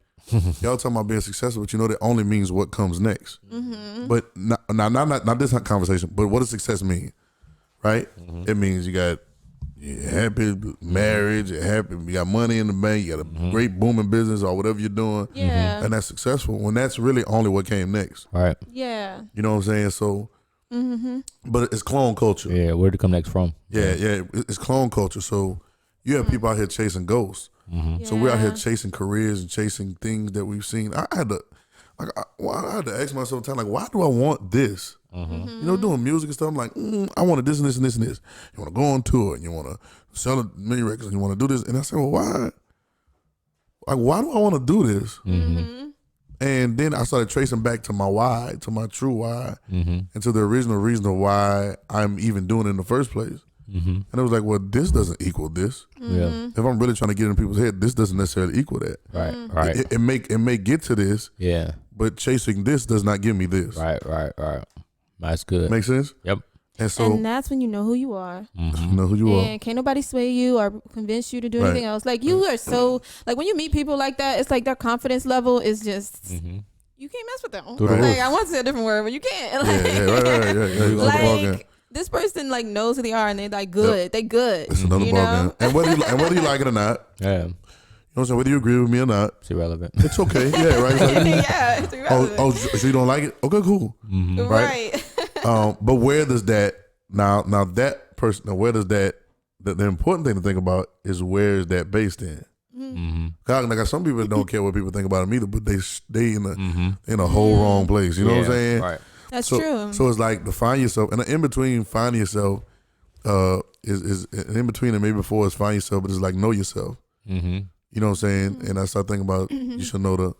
y'all talking about being successful, but that only means what comes next. But not this conversation. But what does success mean? Right? It means you got happy marriage, you got money in the bank, you got a great booming business or whatever you're doing, and that's successful. When that's really only what came next. Right. Yeah. You know what I'm saying? So, but it's clone culture. Yeah. Where'd it come next from? Yeah. It's clone culture. So you have people out here chasing ghosts. So we're out here chasing careers and chasing things that we've seen. I had to ask myself time, like, why do I want this? Doing music and stuff. I'm like, I wanted this and this and this and this. You want to go on tour and you want to sell a mini records and you want to do this. And I said, well, why? Like, why do I want to do this? And then I started tracing back to my why, to my true why, and to the original reason of why I'm even doing it in the first place. And it was like, well, this doesn't equal this. Yeah. If I'm really trying to get in people's head, this doesn't necessarily equal that. Right. It may get to this. Yeah. But chasing this does not give me this. Right. That's good. Make sense? Yep. And that's when you know who you are. You know who you are. And can't nobody sway you or convince you to do anything else. Like, you are so, like, when you meet people like that, it's like their confidence level is just, you can't mess with them. Like, I want to say a different word, but you can't. Like, like, this person like knows who they are and they're like good. Yep. They good. It's another ballgame. And whether you like it or not. Yeah. You know what I'm saying? Whether you agree with me or not. It's irrelevant. It's okay. Yeah, right. It's like, yeah, it's irrelevant. Oh, so you don't like it? Okay, cool. Right. But where does that now that person, where does that the important thing to think about is where is that based in? Like some people don't care what people think about them either, but they in a whole wrong place. You know what I'm saying? Right. That's true. So it's like to find yourself, and in between finding yourself is in between and maybe before is find yourself, but it's like know yourself. You know what I'm saying? And I start thinking about you should know the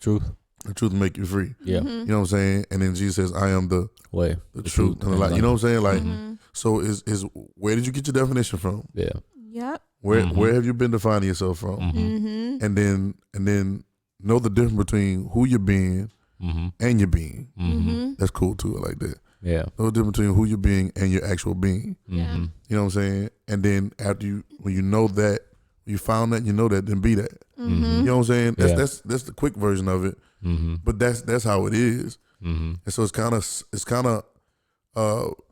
truth. The truth will make you free. Yeah. You know what I'm saying? And then Jesus says, I am the way, the truth, and the light. You know what I'm saying? Like, so is where did you get your definition from? Yeah. Yep. Where have you been defining yourself from? And then know the difference between who you're being and your being. That's cool too. I like that. Yeah. Know the difference between who you're being and your actual being. Yeah. You know what I'm saying? And then when you know that, you found that, you know that, then be that. You know what I'm saying? That's the quick version of it. But that's how it is. And so it's kind of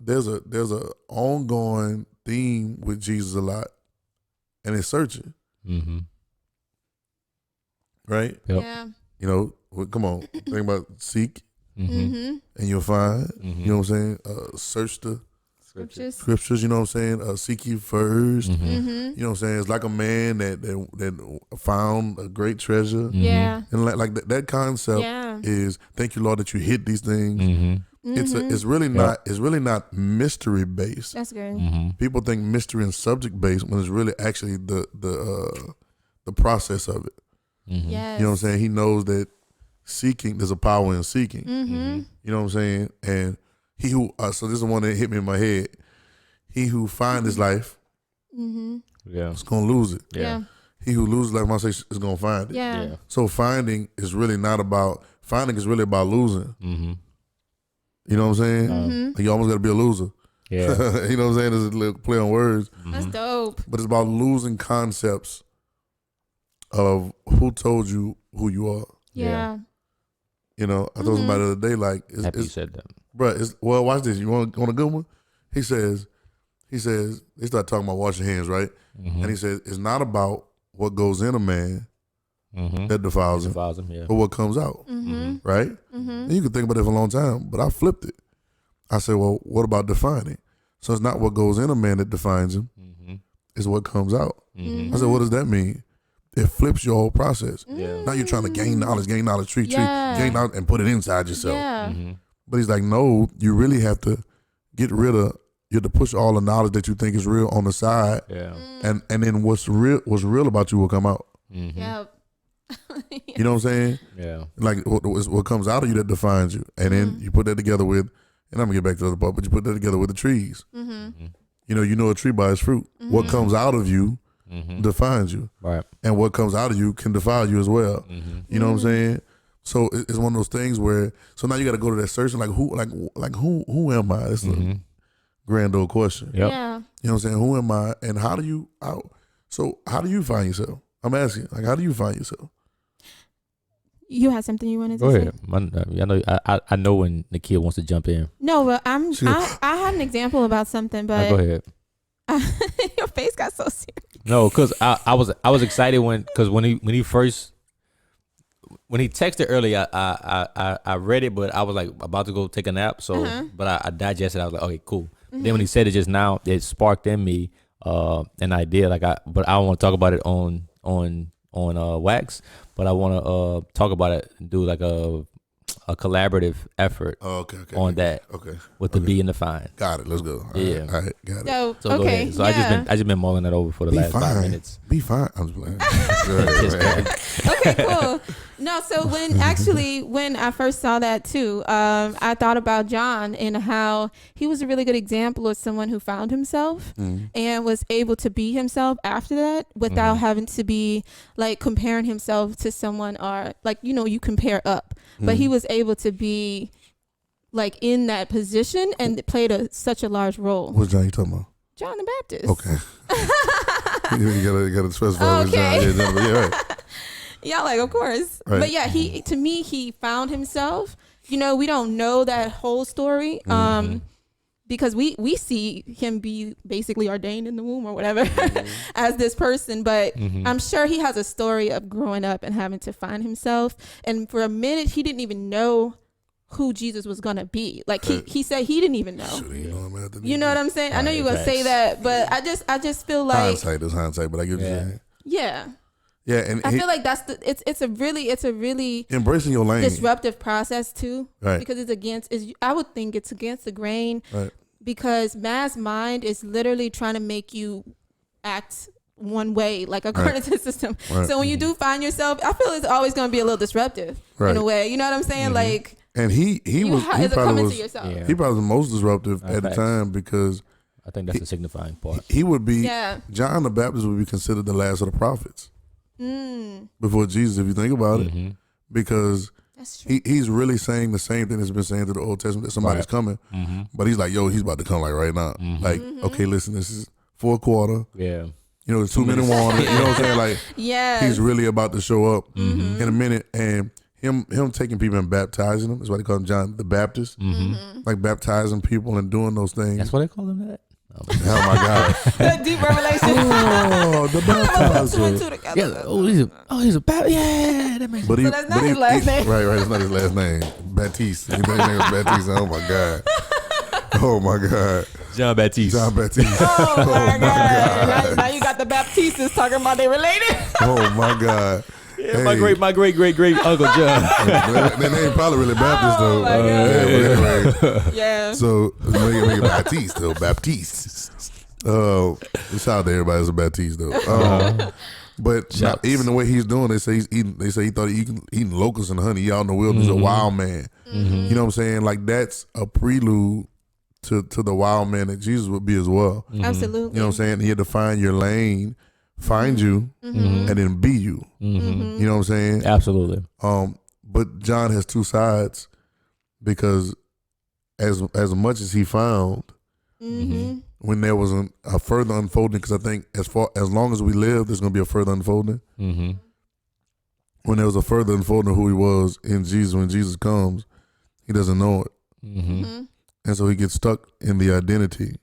there's a ongoing theme with Jesus a lot, and it's searching. Right? Yep. Yeah. You know, come on, think about seek, and you'll find. You know what I'm saying? Search the scriptures. You know what I'm saying? Seek ye first. You know what I'm saying? It's like a man that found a great treasure. Yeah. And like that concept is, thank you, Lord, that you hid these things. It's really not mystery based. That's good. People think mystery and subject based when it's really actually the process of it. Yes. You know what I'm saying? He knows that seeking, there's a power in seeking. You know what I'm saying? And he who so this is the one that hit me in my head. He who finds his life, is gonna lose it. Yeah. He who loses life, I say, is gonna find it. Yeah. So finding is really about losing. You know what I'm saying? Like you almost got to be a loser. Yeah. You know what I'm saying? There's a little play on words. That's dope. But it's about losing concepts of who told you who you are. Yeah. You know, I told somebody the other day, like, Happy you said that. Bruh, well, watch this. You want a good one? He says, they start talking about washing hands, right? And he says, it's not about what goes in a man that defiles him, but what comes out, right? And you can think about it for a long time, but I flipped it. I said, well, what about defining? So it's not what goes in a man that defines him. is what comes out. Mm-hmm. I said, what does that mean? It flips your whole process. Yeah. Now you're trying to gain knowledge, gain knowledge, gain knowledge, and put it inside yourself. Yeah. Mm-hmm. But he's like, no, you really have to get rid of. You have to push all the knowledge that you think is real on the side, Yeah. and then what's real about you will come out. Mm-hmm. Yep. You know what I'm saying? Yeah. Like what comes out of you that defines you, and then you put that together with, and I'm gonna get back to the other part, but you put that together with the trees. Mm-hmm. You know a tree by its fruit. What comes out of you defines you, Right. and what comes out of you can defile you as well. You know what I'm saying? So it's one of those things where, so now you got to go to that search, like who am I? This is a grand old question. Yep. Yeah. You know what I'm saying? Who am I, and how do you find yourself? I'm asking, like, how do you find yourself? You had something you wanted to Go say? ahead. I know when the kid wants to jump in. No, but I had an example about something, but Go ahead. your face got so serious. No, because I was excited when he texted earlier, I read it, but I was like about to go take a nap. So, but I digested. I was like, okay, cool. Then when he said it just now, it sparked in me an idea. But I don't want to talk about it on wax, but I want to talk about it and do like a collaborative effort on that. Okay. With the be and the find. Got it. Let's go. All Yeah. right. All right. Got it. So, So go okay. ahead. So yeah. I just been mulling that over for the last 5 minutes. Be fine. I'm just playing. Go ahead. Okay, cool. No, so when I first saw that too, I thought about John and how he was a really good example of someone who found himself and was able to be himself after that without having to be like comparing himself to someone, or like, you compare up, but he was able to be like in that position, and it played such a large role. What's John you talking about? John the Baptist. Okay. you gotta specify what's John. Yeah, right. Yeah, like, of course. Right. But yeah, he found himself. We don't know that whole story because we see him be basically ordained in the womb or whatever as this person. But I'm sure he has a story of growing up and having to find himself. And for a minute, he didn't even know who Jesus was going to be. Like he said he didn't even know. You know what I'm saying? I know you're going to say that, but I just feel like hindsight is hindsight, but I get what you're saying. Yeah. Yeah, and I feel like it's a really embracing your lane, disruptive process too, right? Because I would think it's against the grain, right? Because mass mind is literally trying to make you act one way, like according to the system. Right. So when you do find yourself, I feel it's always going to be a little disruptive in a way. You know what I'm saying? Like, and he probably was he probably was the most disruptive at the time, because I think that's the signifying part. He would be John the Baptist would be considered the last of the prophets. Before Jesus, if you think about it, because he's really saying the same thing that's been saying to the Old Testament, that somebody's coming, but he's like, yo, he's about to come like right now. Like, okay, listen, this is 4 quarter. Yeah. There's 2 minute warning. You know what I'm saying? Like, he's really about to show up in a minute, and him taking people and baptizing them is why they call him John the Baptist. Like baptizing people and doing those things. That's why they call him that. Oh my God! Deep revelation. Oh, the baptizer. Yeah. He's a Baptist. Yeah, that makes sense. So that's not his last name. Right. It's not his last name. Baptiste. His name is Baptiste. Oh my God. John Baptiste. Oh my God. Now you got the Baptistes talking about they related. Oh my God. Yeah, hey. my great Uncle John. Their name probably really Baptist though. Yeah. So make it Baptiste though. Baptiste. Shout out to everybody that's a Baptiste though. But even the way he's doing, they say he thought he eating locusts and honey. He out in the wilderness, a wild man. You know what I'm saying? Like, that's a prelude to the wild man that Jesus would be as well. Absolutely. You know what I'm saying? He had to find your lane, find you, and then be you. You know what I'm saying? Absolutely. But John has 2 sides, because as much as he found, when there was a further unfolding, because I think as long as we live, there's going to be a further unfolding. When there was a further unfolding of who he was in Jesus, when Jesus comes, he doesn't know it. And so he gets stuck in the identity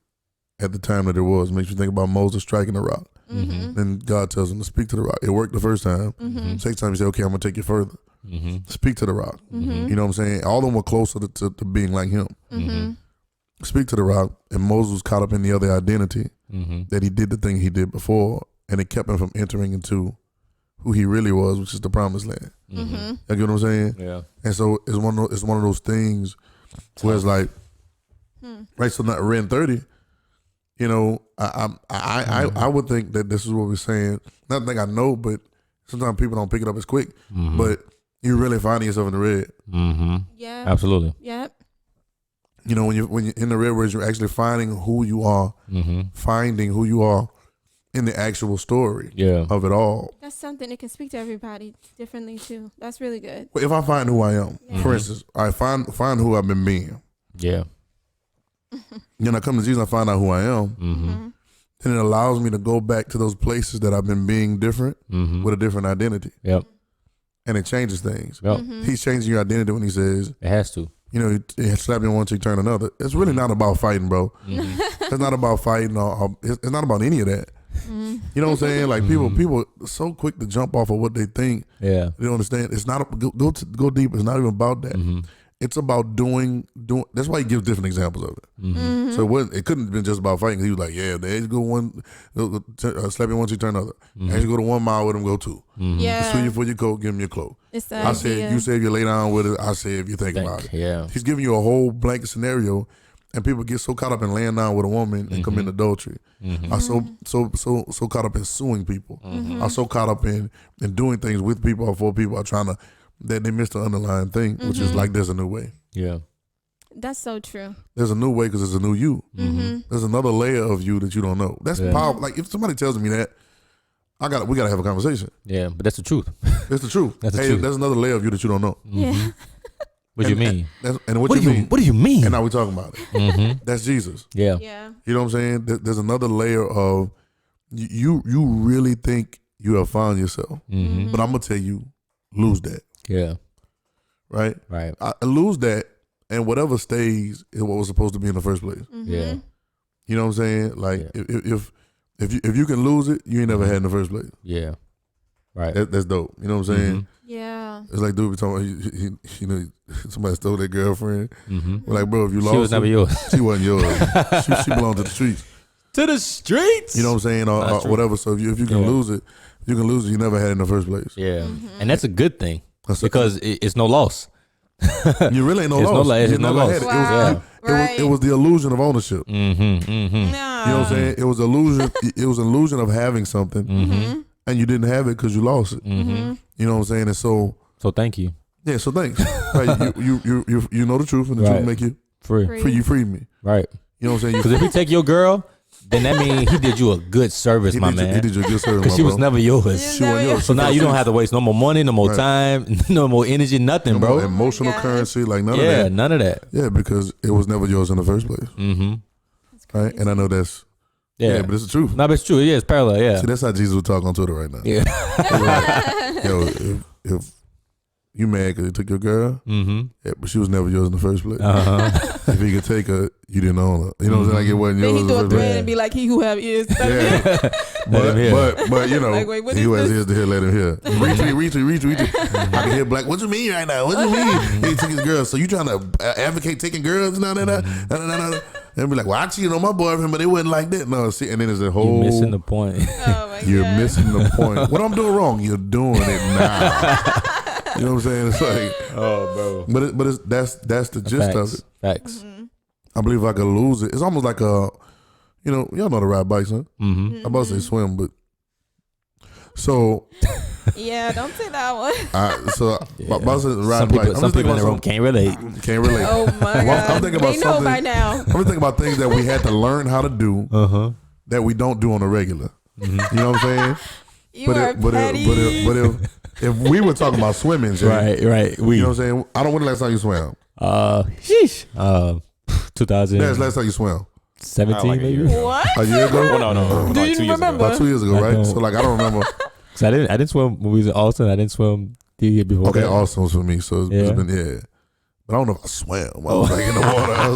at the time that it was. Makes you think about Moses striking the rock. Then God tells him to speak to the rock. It worked the first time. Second time he said, okay, I'm going to take you further. Speak to the rock. You know what I'm saying? All of them were closer to being like him. Speak to the rock, and Moses was caught up in the other identity. that he did the thing he did before, and it kept him from entering into who he really was, which is the promised land. You get what I'm saying? Yeah. And so it's one of those things where it's like, right? So not Redin30. You know, I would think that this is what we're saying. Not think I know, but sometimes people don't pick it up as quick. But you're really finding yourself in the red. Yeah. Absolutely. Yep. You know, when you're in the red words, you're actually finding who you are, finding who you are in the actual story of it all. That's something that can speak to everybody differently too. That's really good. If I find who I am, for instance, I find who I've been being. Yeah. Then I come to Jesus, I find out who I am. Then it allows me to go back to those places that I've been being different with a different identity. Yep. And it changes things. Yep. He's changing your identity when he says, it has to. you know, you slap you one cheek, turn another. It's really not about fighting, bro. It's not about fighting. It's not about any of that. You know what I'm saying? Like people are so quick to jump off of what they think. Yeah, they don't understand. It's not go deep. It's not even about that. It's about doing. That's why he gives different examples of it. So it couldn't have been just about fighting. He was like, yeah, there you go one, slap you one cheek, turn another. As you go to 1 mile with him, go 2. Yeah. Sue you for your coat, give him your cloak. I said, you say if you lay down with it. I say if you think about it. Yeah. He's giving you a whole blanket scenario, and people get so caught up in laying down with a woman and commit adultery. Are so caught up in suing people. Are so caught up in doing things with people or for people. Are trying to that they miss the underlying thing, which is like there's a new way. Yeah. That's so true. There's a new way because there's a new you. There's another layer of you that you don't know. That's powerful. Like if somebody tells me that, we gotta have a conversation. Yeah, but that's the truth. It's the truth. That's the truth. There's another layer of you that you don't know. Yeah. What do you mean? And what you mean? What do you mean? And now we talking about it. That's Jesus. Yeah. Yeah. You know what I'm saying? There's another layer of you really think you have found yourself, but I'm gonna tell you, lose that. Yeah. Right. Right. I lose that, and whatever stays is what was supposed to be in the first place. Yeah. You know what I'm saying? Like if you can lose it, you ain't never had in the first place. Yeah. Right. That's dope. You know what I'm saying? Yeah. It's like dude be talking about you know, somebody stole their girlfriend. We're like, bro, if you lost, She was never yours. She wasn't yours. she belonged to the streets. To the streets. You know what I'm saying? Or whatever. So if you can lose it, you never had it in the first place. Yeah. And that's a good thing because it's no loss. You really ain't no It's loss. It's no loss. It was the illusion of ownership. No. You know what I'm saying? It was illusion. It was an illusion of having something, and you didn't have it because you lost it. You know what I'm saying? And so thank you. Yeah. So thanks. Right, you know the truth, and the truth make you free. You freed me. Right. You know what I'm saying? Because if he take your girl, then that means he did you a good service, my man. He did you a good service, because she was never yours. She wasn't yours. So now you don't have to waste no more money, no more time, no more energy, nothing, no bro. More emotional currency, like none of that. Yeah, none of that. Yeah, because it was never yours in the first place. Right, and I know that's. Yeah, but it's the truth. No, but it's true. Yeah, it's parallel. Yeah. See, that's how Jesus would talk on Twitter right now. Yeah. Like, yo, if you mad because he took your girl, yeah, but she was never yours in the first place. If he could take her, you didn't own her. You know what I'm saying? Like it wasn't yours. Then he in threw the a first thread place. and be like, he who have ears. Yeah. but you know, Like, wait, what he is who has this? ears to hear, let him hear. Retweet. I can hear black. What you mean right now? What you mean? He took his girl. So you trying to advocate taking girls? No. And be like, well, I cheated on my boyfriend, but it wasn't like that. No, see, and then there's a whole. You're missing the point. Oh my You're God. missing the point. What I'm doing wrong, you're doing it now. You know what I'm saying? It's like, Oh, bro. but that's the gist of it. Facts. I believe I could lose it. It's almost like y'all know to ride bikes, huh? I'm about to say swim, but so Yeah, don't say that one. I'm about to ride bikes. Some people in the room can't relate. Can't relate. Oh my God. I'm thinking about they know something. by now. I'm thinking about things that we had to learn how to do that we don't do on a regular. You know what I'm saying? You are petty. But if we were talking about swimming, Jay, Right. you know what I'm saying? I don't. When the last time you swam? Sheesh. 2017 That's the last time you swam. Like a maybe. year ago. What? A year ago? Oh, no. Do Like you 2 years ago. remember? About 2 years ago, I right? don't. So like I don't remember. So I didn't swim when we was in Austin. I didn't swim the year before. Okay, that. Austin was for me, so it's been But I don't know if I swam. I was like in the water. I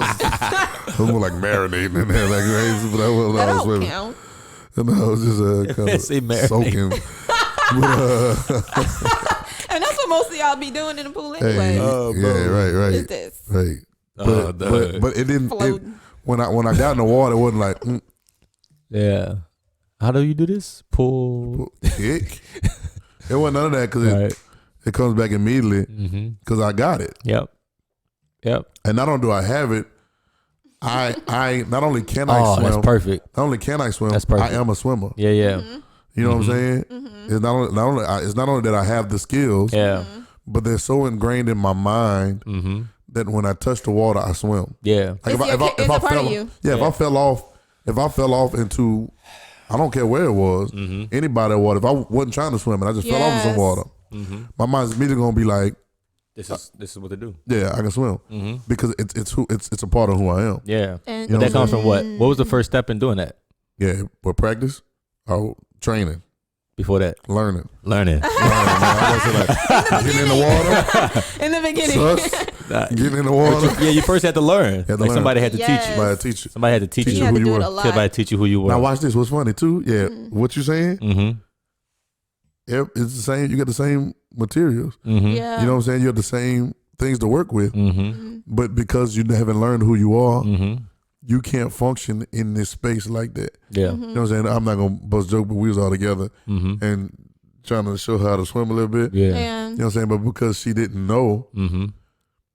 was more like marinating in there, like crazy. But I was That not don't swimming. count. And I was just kind Say of marinate. soaking. And that's what most of y'all be doing in the pool Hey, anyway. right, Is this right. But it didn't. floating? When I got in the water, it wasn't like. Yeah. How do you do this? Pull. Kick. It wasn't none of that because it comes back immediately because I got it. Yep. And not only do I have it, I not only can I swim. That's perfect. Not only can I swim, That's perfect. I am a swimmer. Yeah. You know what I'm saying? It's not only that I have the skills. Yeah. But they're so ingrained in my mind that when I touch the water, I swim. Yeah. Like It's a part of you. Yeah, if I fell off into, I don't care where it was, any body of water. If I wasn't trying to swim and I just fell off in some water, my mind's immediately gonna be like, this is what they do. yeah, I can swim because it's a part of who I am. Yeah. And But that comes from what? What was the first step in doing that? Yeah, but practice, training. Before that, Learning. learning. Man. Getting in the water. in the beginning. Getting in the water. Yeah, you first had to learn. Had to learn. Somebody had to teach you. Somebody had to teach you. Somebody had to teach Teach you you who had to you do were. it a lot. Somebody had to teach you who you were. Now watch this. What's funny too? Yeah, what you saying? Mm-hmm. It's the same. You got the same materials. Mm-hmm. Yeah. You know what I'm saying? You have the same things to work with, Mm-hmm. but because you haven't learned who you are, Mm-hmm. you can't function in this space like that. Yeah. You know what I'm saying? I'm not gonna bust joke, but we was all together Mm-hmm. and trying to show her how to swim a little bit. Yeah. You And know what I'm saying? But because she didn't know, Mm-hmm.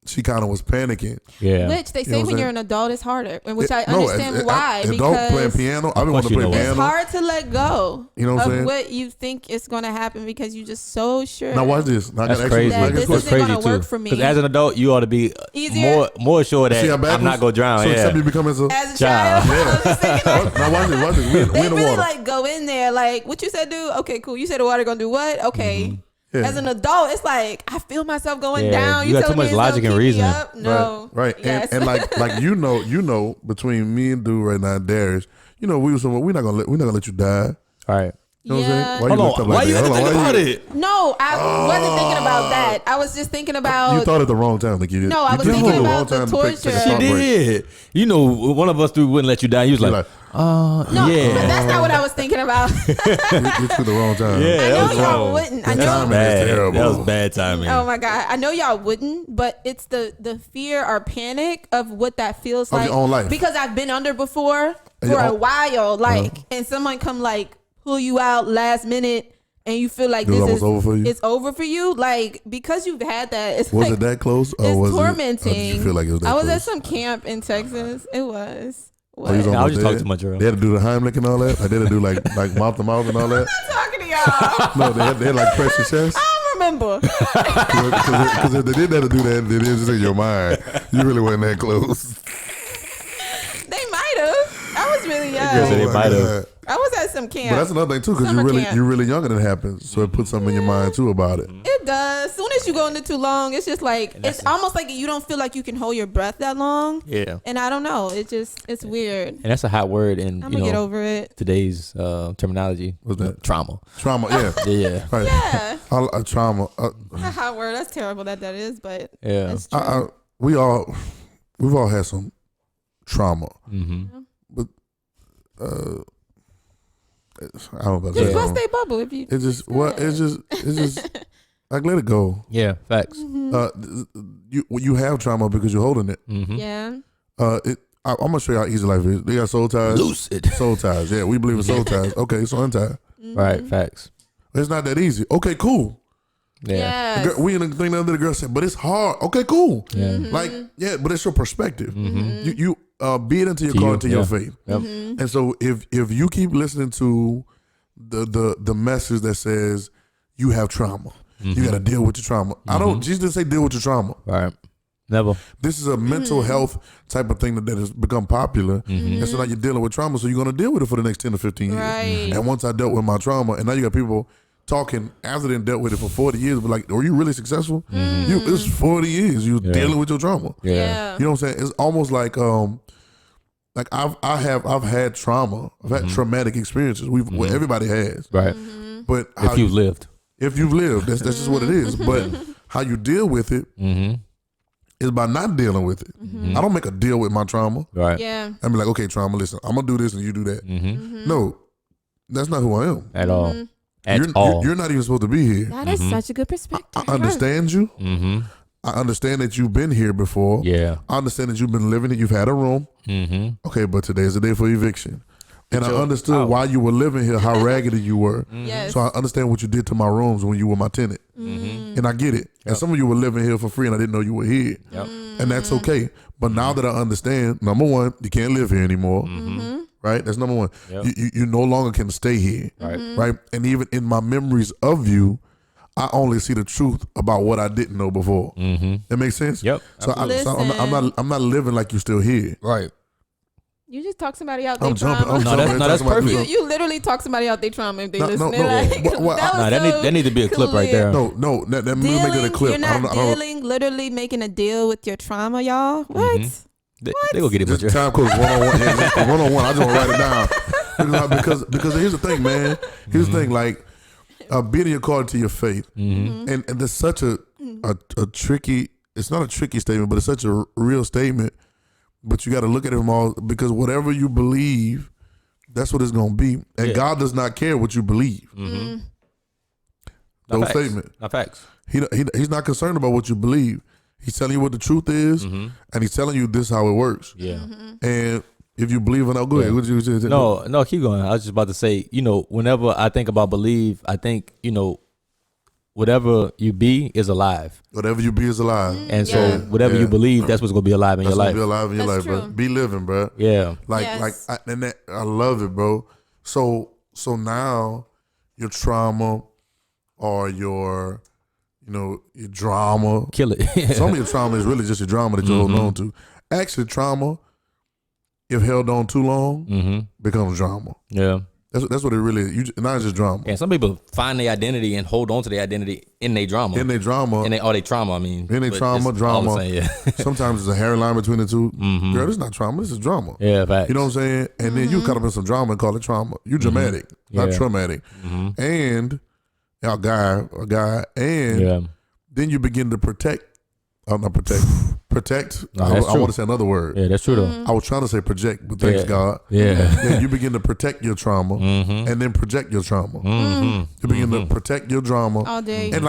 she kind of was panicking. Yeah. which they You know say what when I'm you're an adult it's harder, and which I No, understand why. Adult playing Because piano. I've been Of wanting to course play you know piano. it's hard to let go You know what I'm of saying? what you think is going to happen because you're just so sure. Now watch this. Now I That's got crazy. That this That's isn't crazy gonna too. work for me. Because as an adult, you ought to be Easier. more sure See how that backwards? I'm not gonna drown. So Yeah. except you become as a As a Child. child, I was just thinking that. now watch this. We They in the really water. like go in there like what you said, dude. Okay, cool. You said the water gonna do what? Okay. Yeah. As an adult, it's like I feel myself going Yeah, down. you got too telling me much it's gonna logic and keep me reasoning. up? No, Right. Yes. And like you know, between me and dude right now, Darius, you know, we're not gonna let you die. All right. You know what I'm Yeah. saying? Hold looked on. up Why like you that? had to Hold think on, why about you- it? No, I wasn't thinking about that. I was just thinking about. You thought at the wrong time, Nikita. No, I was You thinking took about the wrong time to take torture. a She heartbreak. did. You know, one of us three wouldn't let you die. You was You're like, no, yeah. but that's not what I was thinking about. You took the wrong time. Yeah, I that know was y'all wrong. wouldn't. I The know. timing is Bad. terrible. That was bad timing. Oh my god, I know y'all wouldn't, but it's the fear or panic of what that feels Of like your own life. because I've been under before And for your a own- while, and someone come like pull you out last minute. And you feel like It was this almost is over for you? It's over for you, like because you've had that. It's Was like, it that close? Or it's was tormenting. Or did you feel like it was that I was close? at some camp in Texas. It was. Oh, you was What? I was just almost talking dead? too much earlier. They had to do the Heimlich and all that. Like they had to do like mouth to mouth and all that. I'm talking to y'all. No, they had like press your chest. I don't remember. Because if they did that to do that, then it was just in your mind. You really wasn't that close. They might have. I was really young. Yeah, so they Oh my might have. God. I was at some camp. But that's another thing too, because Summer camp. you're really young and it happens, so it puts something in your mind too about it. It does. As soon as you go into too long, it's just like it's almost like you don't feel like you can hold your breath that long. Yeah. And I don't know. It's weird. And that's a hot word in I'm you gonna get know over it. today's terminology. What's that? Trauma. Trauma, yeah. Yeah. Right. Yeah. Trauma. That's a hot word. That's terrible that is, but Yeah. it's true. We've all had some trauma. Mm-hmm. I don't know about Just that. bust their bubble if you. It's just like let it go. Yeah. Facts. You have trauma because you're holding it. Mm-hmm. Yeah. I'm gonna show you how easy life is. They got soul ties. Lucid. Soul ties. Yeah, we believe in soul ties. Okay, so untie. Right. Facts. It's not that easy. Okay, cool. Yeah. Yes. The girl, we in the thing the other girl said, but it's hard. Okay, cool. Yeah. Like, yeah, but it's your perspective. Mm-hmm. You be it into your To car, you, into your yeah. faith. Yep. And so if you keep listening to the message that says you have trauma, you got to deal with your trauma. Jesus didn't say deal with your trauma. Right. Never. This is a mental health type of thing that has become popular. And so now you're dealing with trauma, so you're going to deal with it for the next 10 to 15 years. Right. And once I dealt with my trauma, and now you got people talking after they dealt with it for 40 years, but like, are you really successful? It's 40 years you dealing with your trauma. Yeah. You know what I'm saying? It's almost like I've had trauma. I've had traumatic experiences. Well, everybody has. Right. But If you've lived. if you've lived, that's just what it is. But how you deal with it is by not dealing with it. I don't make a deal with my trauma. Right. Yeah. I'm like, okay, trauma, listen, I'm gonna do this and you do that. No, that's not who I am. At all. At You're, all. you're not even supposed to be here. That is such a good perspective. I understand you. Mm-hmm. I understand that you've been here before. Yeah. I understand that you've been living it. You've had a room. Mm-hmm. Okay, but today's the day for eviction. And I understood why you were living here, how raggedy you were. Yes. So I understand what you did to my rooms when you were my tenant. And I get it. And some of you were living here for free and I didn't know you were here. And that's okay. But now that I understand, number one, you can't live here anymore. Right? That's number one. You no longer can stay here. Right? And even in my memories of you, I only see the truth about what I didn't know before. That makes sense? Yep. So I'm not living like you're still here. Right. You just talk somebody out their I'm jumping. trauma. That's perfect. You literally talk somebody out their trauma if they listen. That need to be a clip right there. No, that make it a clip. You're not dealing, literally making a deal with your trauma, y'all. What? They gonna get it. Just time codes 101. 101. I just want to write it down because here's the thing, man. Here's the thing, like being according to your faith, and there's such a tricky. It's not a tricky statement, but it's such a real statement. But you got to look at it from all, because whatever you believe, that's what it's going to be. And God does not care what you believe. No statement. Not facts. He's not concerned about what you believe. He's telling you what the truth is, and he's telling you this is how it works. Yeah. And if you believe or not, go ahead. What you say? No, keep going. I was just about to say, whenever I think about believe, I think, whatever you be is alive. Whatever you be is alive. And so whatever you believe, that's what's going to be alive in your life. Be alive in your life, bro. Be living, bro. Yeah. I love it, bro. So now your trauma or your drama. Kill it. Some of your trauma is really just your drama that you're holding on to. Actually, trauma, if held on too long, becomes drama. Yeah. That's what it really is. Not just drama. And some people find their identity and hold on to their identity in their drama. In their trauma. Their trauma, I mean. In their drama. Saying, Sometimes there's a hairline between the two. Girl, this is not trauma. This is drama. Yeah, facts. You know what I'm saying? And then you caught up in some drama and call it trauma. You dramatic, not traumatic. And a guy. And then you begin to protect. Protect. I want to say another word. Yeah, that's true though. I was trying to say project, but thanks God. Yeah. Then you begin to protect your trauma and then project your trauma. You begin to protect your drama. All day. And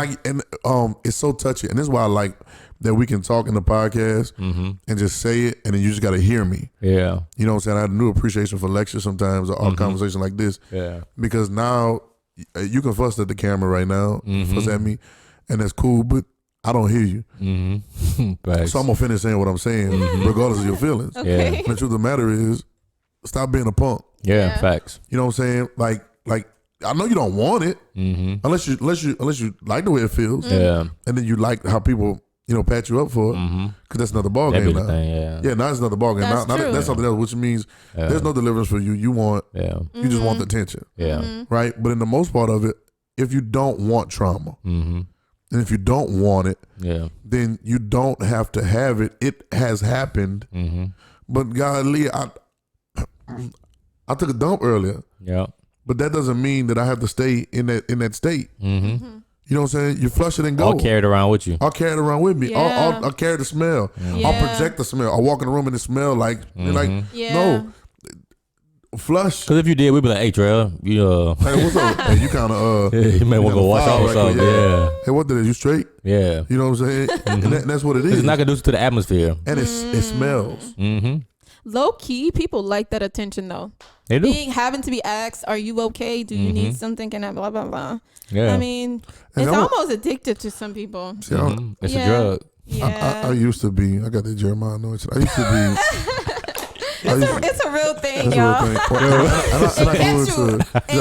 it's so touchy. And this is why I like that we can talk in the podcast and just say it, and then you just got to hear me. Yeah. You know what I'm saying? I have a new appreciation for lectures sometimes or conversation like this. Yeah. Because now you can fuss at the camera right now, fuss at me, and that's cool, but I don't hear you. So I'm going to finish saying what I'm saying, regardless of your feelings. Okay. And the truth of the matter is, stop being a punk. Yeah, facts. You know what I'm saying? Like I know you don't want it, unless you like the way it feels. Yeah. And then you like how people, pat you up for it, because that's another ball game now. Now it's another ball game. That's something else, which means there's no deliverance for you. You want, you just want the attention. Yeah. Right? But in the most part of it, if you don't want trauma, and if you don't want it, then you don't have to have it. It has happened. But golly, I took a dump earlier. Yeah. But that doesn't mean that I have to stay in that state. You know what I'm saying? You flush it and go. I'll carry it around with you. I'll carry it around with me. Yeah. I'll carry the smell. I'll project the smell. I'll walk in the room and it smell like, no. Flush. Because if you did, we'd be like, hey, Trail, hey, what's up? Hey, you kind of you may want to go wash off or something. Yeah. Hey, what did it? You straight? Yeah. You know what I'm saying? And that's what it is. It's not conducive to the atmosphere. And it smells. Low key, people like that attention though. They do. Having to be asked, are you okay? Do you need something? Can I blah blah blah? Yeah. I mean, it's almost addictive to some people. See, it's a drug. Yeah. I used to be. I got the Jeremiah noise. I used to be. It's a real thing, y'all. And I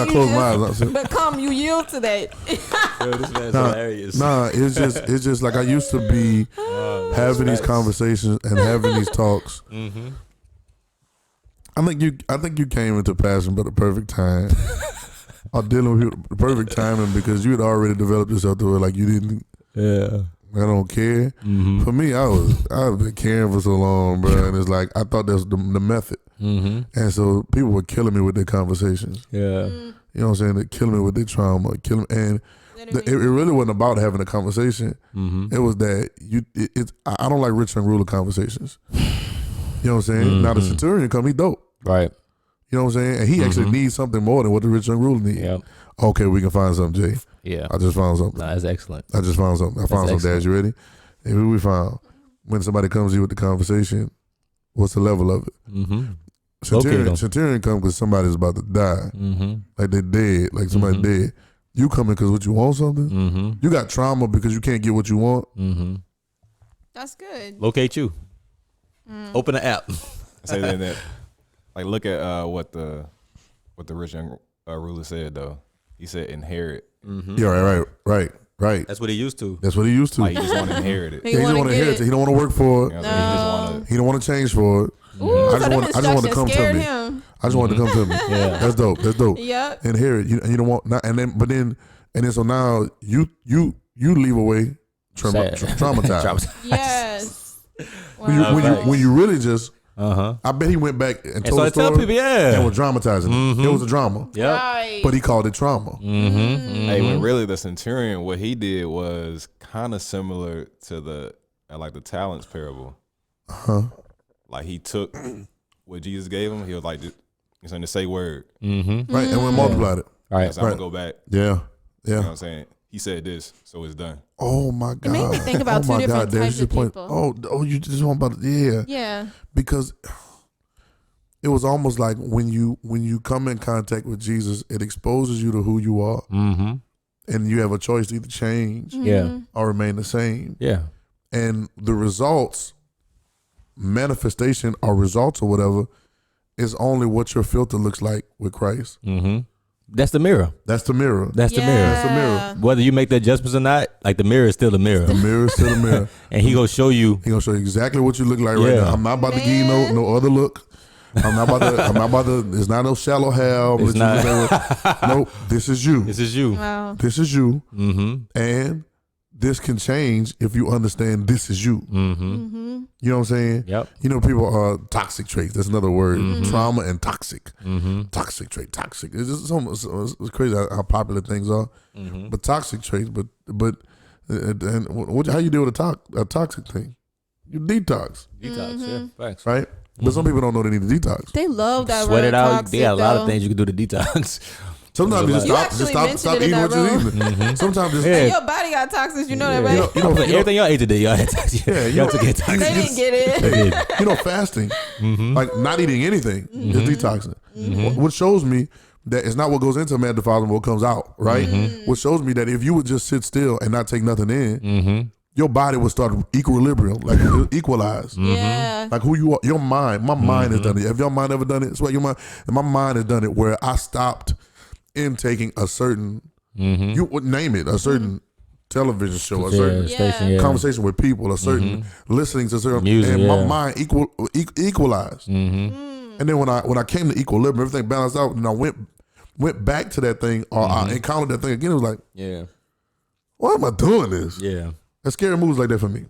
close my eyes. But you yield to that. Yo, this man's hilarious. Nah, it's just like I used to be having these conversations and having these talks. I think you came into Passion but the perfect time. Or dealing with the perfect timing, because you had already developed yourself to where like you didn't. Yeah. I don't care. For me, I've been caring for so long, bro, and it's like I thought that was the method, and so people were killing me with their conversations. Yeah, you know what I'm saying? They're killing me with their trauma, and it really wasn't about having a conversation. It was that I don't like rich and ruler conversations. You know what I'm saying? Now the Centurion he dope, right? You know what I'm saying? And he actually needs something more than what the rich and ruler need. Yep. Okay, we can find something, Jay. Yeah. I just found something. Nah, that's excellent. I just found something. I found something, Dad. You ready? And who we found? When somebody comes to you with the conversation, what's the level of it? Centurion come because somebody's about to die. Mm-hmm. Like they dead. Like somebody dead. You coming because what you want something? Mm-hmm. You got trauma because you can't get what you want. Mm-hmm. That's good. Locate you. Open the app. Say that. Like, look at what the rich young ruler said though. He said inherit. Mm-hmm. Yeah, right. That's what he used to. That's what he used to. Like, he just want to inherit it. He he just want to inherit it. He don't want to work for it. You know what I'm saying? He just want to. He don't want to change for it. Ooh, I just want to come to me. him. I just want it to come to me. Yeah. That's dope. Yep. Inherit. You don't want not, and then so now you leave away traumatized. Yes. When you really just. Uh-huh. I bet he went back and told so the I tell story people, yeah. and was dramatizing it. It was a drama. Yep. Right. But he called it trauma. Mm-hmm. Hey, when really the centurion, what he did was kind of similar to the talents parable. Like, he took what Jesus gave him. He was like, he's going to say word. Mm-hmm. Right, and we multiplied it. All right. So I'm going to go back. Yeah. You know what I'm saying? He said this, so it's done. Oh my God. It made me think about two different types of people. Oh, you just want about it. Yeah. Because it was almost like when you come in contact with Jesus, it exposes you to who you are. Mm-hmm. And you have a choice to either change Yeah. or remain the same. Yeah. And the results, manifestation or results or whatever, is only what your filter looks like with Christ. Mm-hmm. That's the mirror. That's the mirror. That's the mirror. That's the mirror. Whether you make the adjustments or not, like the mirror is still the mirror. The mirror is still the mirror. And he gonna show you. He gonna show you exactly what you look like right now. I'm not about to give you no other look. I'm not about to. It's not no shallow hair. It's not. Nope. This is you. This is you. Wow. This is you. Mm-hmm. And this can change if you understand this is you. Mm-hmm. You know what I'm saying? Yep. You know, people are toxic traits. That's another word. Trauma and toxic. Mm-hmm. Toxic trait. Toxic. It's just it's crazy how popular things are. Mm-hmm. But toxic traits. But how you deal with a toxic thing? You detox, Detox. Yeah. Facts. right? But some people don't know they need to detox. They love that Sweat word it out. toxic, They got a lot though. of things you can do to detox. Sometimes you You just actually stop mentioned it in eating what that you're room. eating. Sometimes just Yeah. Your body got toxins, you know that, right? you know, Everything y'all ate today, y'all had tox. Yeah, y'all took it tox. They didn't get it. you know, fasting, like not eating anything is detoxing. What shows me that it's not what goes into a man defiles what comes out, right? What shows me that if you would just sit still and not take nothing in, your body would start equilibrium, like equalize. Yeah. Like who you are, your mind. My mind has done it. Have your mind ever done it? It's what your mind. And my mind has done it where I stopped intaking a certain, you would name it, a certain television show, a certain station, yeah. conversation with people, a certain listening to certain Music, and yeah. my mind equalized. And then when I came to equilibrium, everything balanced out, and I went back to that thing, or I encountered that thing again. It was like, Yeah. why am I doing this? Yeah. And scary moves like that for me.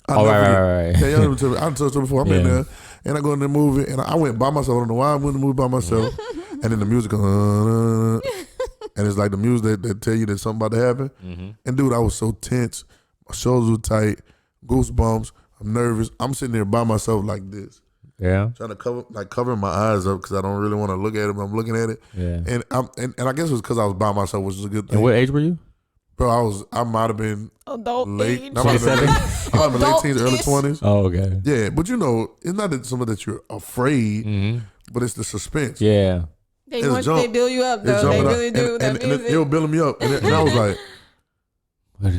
Right. Yeah, y'all told me before. I'm in Yeah. there, and I go in the movie, and I went by myself. I don't know why I went in the movie by myself. And then the music goes, and it's like the music that tell you that something about to happen. And dude, I was so tense. My shoulders were tight, goosebumps. I'm nervous. I'm sitting there by myself like this, Yeah. trying to covering my eyes up because I don't really want to look at it. But I'm looking at it, Yeah. and I guess it was because I was by myself, which is a good thing. And what age were you? Bro, I might have been Adult late. age. I might have been late teens, early Adult-ish. 20s. Oh, okay. Yeah, but you know, it's not that something that you're afraid, but it's the suspense. Yeah. They build you up, though. They really do. And it was building me up. And I was like,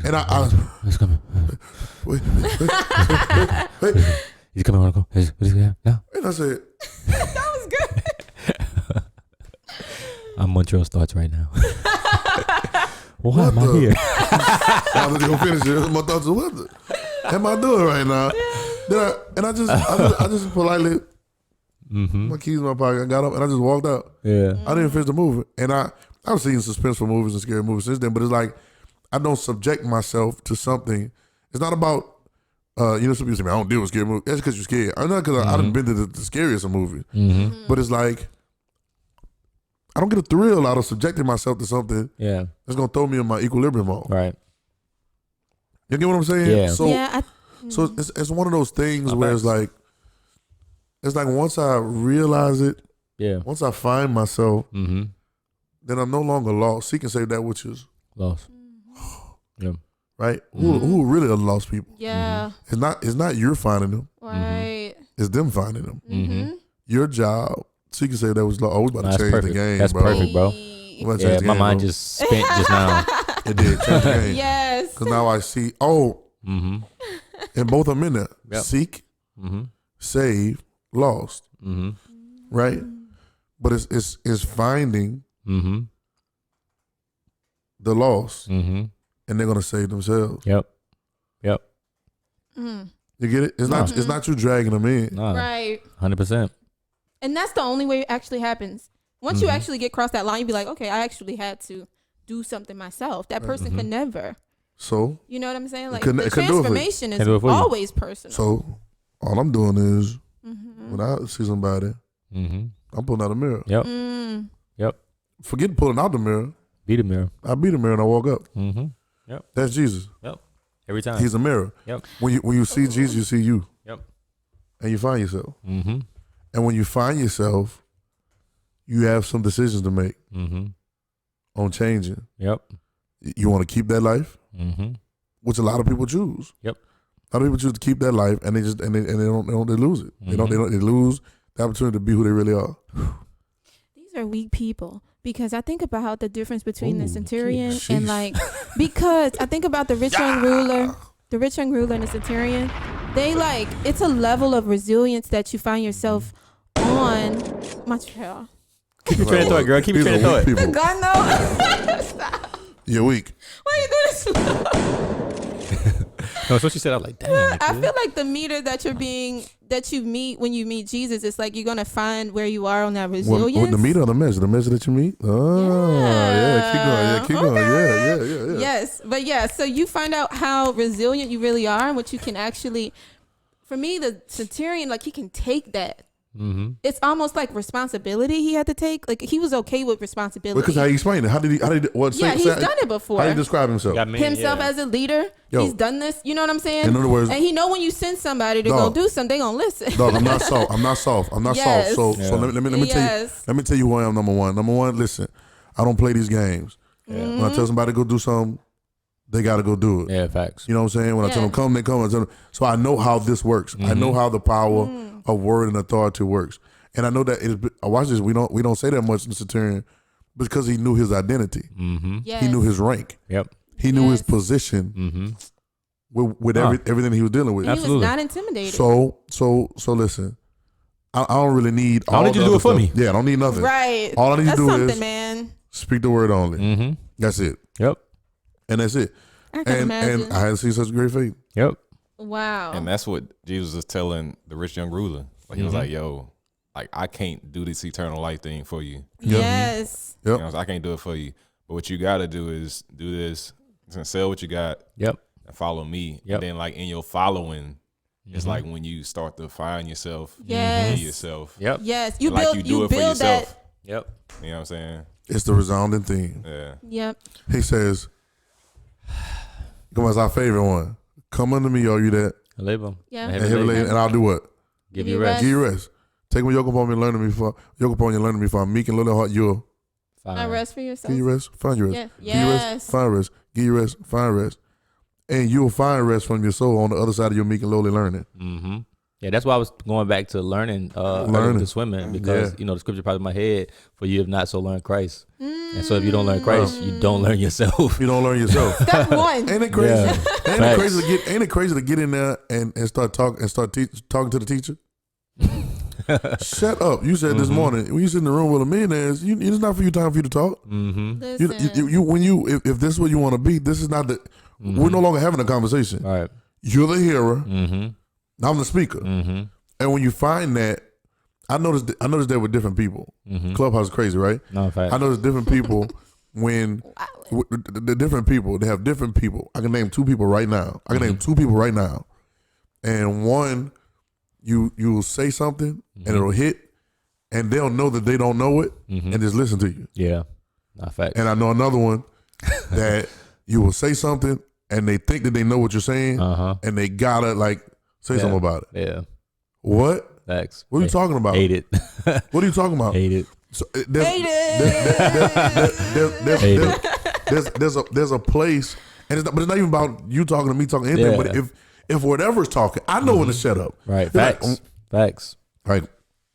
and I was, He's coming. wait. He's coming. I want to go. Yeah. And I said, That was good. I'm Montreal starts right now. Why am I the- here? I was gonna finish it. My thoughts was, what the am I doing right now? Then I just politely, my keys in my pocket. I got up and I just walked out. Yeah. I didn't finish the movie, and I've seen suspenseful movies and scary movies since then. But it's like I don't subject myself to something. It's not about some people say, "Man, I don't deal with scary movies." That's because you're scared. I'm not because I done been to the scariest of movies. But it's like I don't get a thrill out of subjecting myself to something Yeah. that's gonna throw me in my equilibrium mode. Right. You get what I'm saying? Yeah. So it's one of those things where it's like once I realize it, Yeah. once I find myself, then I'm no longer lost. Seek and save that which is Lost. Yeah. right. Who really are lost people? Yeah. It's not you're finding them. Right. It's them finding them. your job. So you can say that was always about to change perfect. the game, That's bro. perfect, bro. Yeah, my mind just spent just now. It did change the game. Yes. Because now I see. And both of them in there. Yep. Seek, save, lost. Right. But it's finding the lost, and they're gonna save themselves. Yep. You get it? It's not you dragging them in. Right. 100%. And that's the only way it actually happens. Once you actually get across that line, you be like, okay, I actually had to do something myself. That person could never. So You know what I'm saying? Like couldn't- the it couldn't do it for you. transformation is Can't do it for you. always personal. so all I'm doing is when I see somebody, I'm pulling out a mirror. Yep. Yep. Forget pulling out the mirror. Be the mirror. I be the mirror and I walk up. Yep. That's Jesus. Yep. Every time. He's a mirror. Yep. When you see Jesus, you see you. Yep. And you find yourself. And when you find yourself, you have some decisions to make on changing. Yep. You want to keep that life, which a lot of people choose. Yep. A lot of people choose to keep that life, and they lose it. They lose the opportunity to be who they really are. These are weak people because I think about the difference between the Ooh, centurion sheesh. and like because I think about the rich young ruler, and the centurion. They like it's a level of resilience that you find yourself on. Montreal. Keep your train of thought, girl. Keep your These train are of weak thought. people. God no. Stop. You're weak. Why you do this? No, so she said, I was like, damn. I feel like the meter that you meet when you meet Jesus, it's like you're gonna find where you are on that resilience. What the meter or the measure? The measure that you meet? Oh, yeah. Keep going. Yeah. Yes, but yeah, so you find out how resilient you really are and what you can actually. For me, the centurion, like he can take that. It's almost like responsibility he had to take. Like he was okay with responsibility. Because how you explain it? How did he? He's done it before. How did he describe himself? Himself as a leader, he's done this. You know what I'm saying? In other words, and he know when you send somebody to go do something, they gonna listen. Dog, I'm not soft. Yes. So let me tell you who I am. Number one, listen. I don't play these games. When I tell somebody to go do something, they got to go do it. Yeah, facts. You know what I'm saying? When I tell them come, they come. I tell them, so I know how this works. I know how the power of word and authority works. And I know that I watch this. We don't say that much in the centurion because he knew his identity. Yes. He knew his rank. Yep. He knew his position with everything he was dealing with. And he was not intimidated. So listen. I don't really need. I don't need you to do it for me. Yeah, I don't need nothing. Right. All I need to do is man. speak the word only. That's it. Yep. And that's it. I can imagine. And I hadn't seen such great faith. Yep. Wow. And that's what Jesus was telling the rich young ruler. Like, he was like, yo, like I can't do this eternal life thing for you. Yes. Yep. You know, I can't do it for you. But what you got to do is do this, sell what you got, Yep. and follow me. Yep. And then like in your following, it's like when you start to find yourself, Yes. be yourself. Yep. Yes. You And, like, build you do it for build yourself. that. Yep. You know what I'm saying? It's the resounding theme. Yeah. Yep. He says, come on, it's our favorite one. Come unto me, all you that Label. Yeah. and heavy laden, and I'll do what? Give you rest. Give you rest. Take my yoke upon me and learn of me for I'm meek and little heart, you'll I rest for yourself. give you rest, find your rest. Yeah. Give you rest, Yes. find rest. Give you rest, find rest. And you'll find rest from your soul on the other side of your meek and lowly learning. Mm-hmm. Yeah, that's why I was going back to learning to swimming because the scripture popped in my head. For you have not so learned Christ, and so if you don't learn Christ, you don't learn yourself. You don't learn yourself. Step one. Ain't it crazy? Yeah. Ain't it crazy to get in there and start talking to the teacher? Shut up! You said this morning when you sit in the room with a millionaires, it's not for you time for you to talk. Listen. If this is what you want to be, this is not the. We're no longer having a conversation. All right. You're the hearer. I'm the speaker. And when you find that, I noticed that with different people. Clubhouse is crazy, right? No, fact. I noticed different people when the different people, they have different people. I can name two people right now. And one, you will say something and it'll hit, and they'll know that they don't know it, and just listen to you. Yeah, not fact. And I know another one that you will say something and they think that they know what you're saying, and they gotta say something about it. Yeah. What? Facts. What are you talking about? Hate it. What are you talking about? Hate it. So, there's a place, but it's not even about you talking to me talking anything. Yeah. But if whatever's talking, I know when to shut up. Right. It's like, Facts. Facts. Like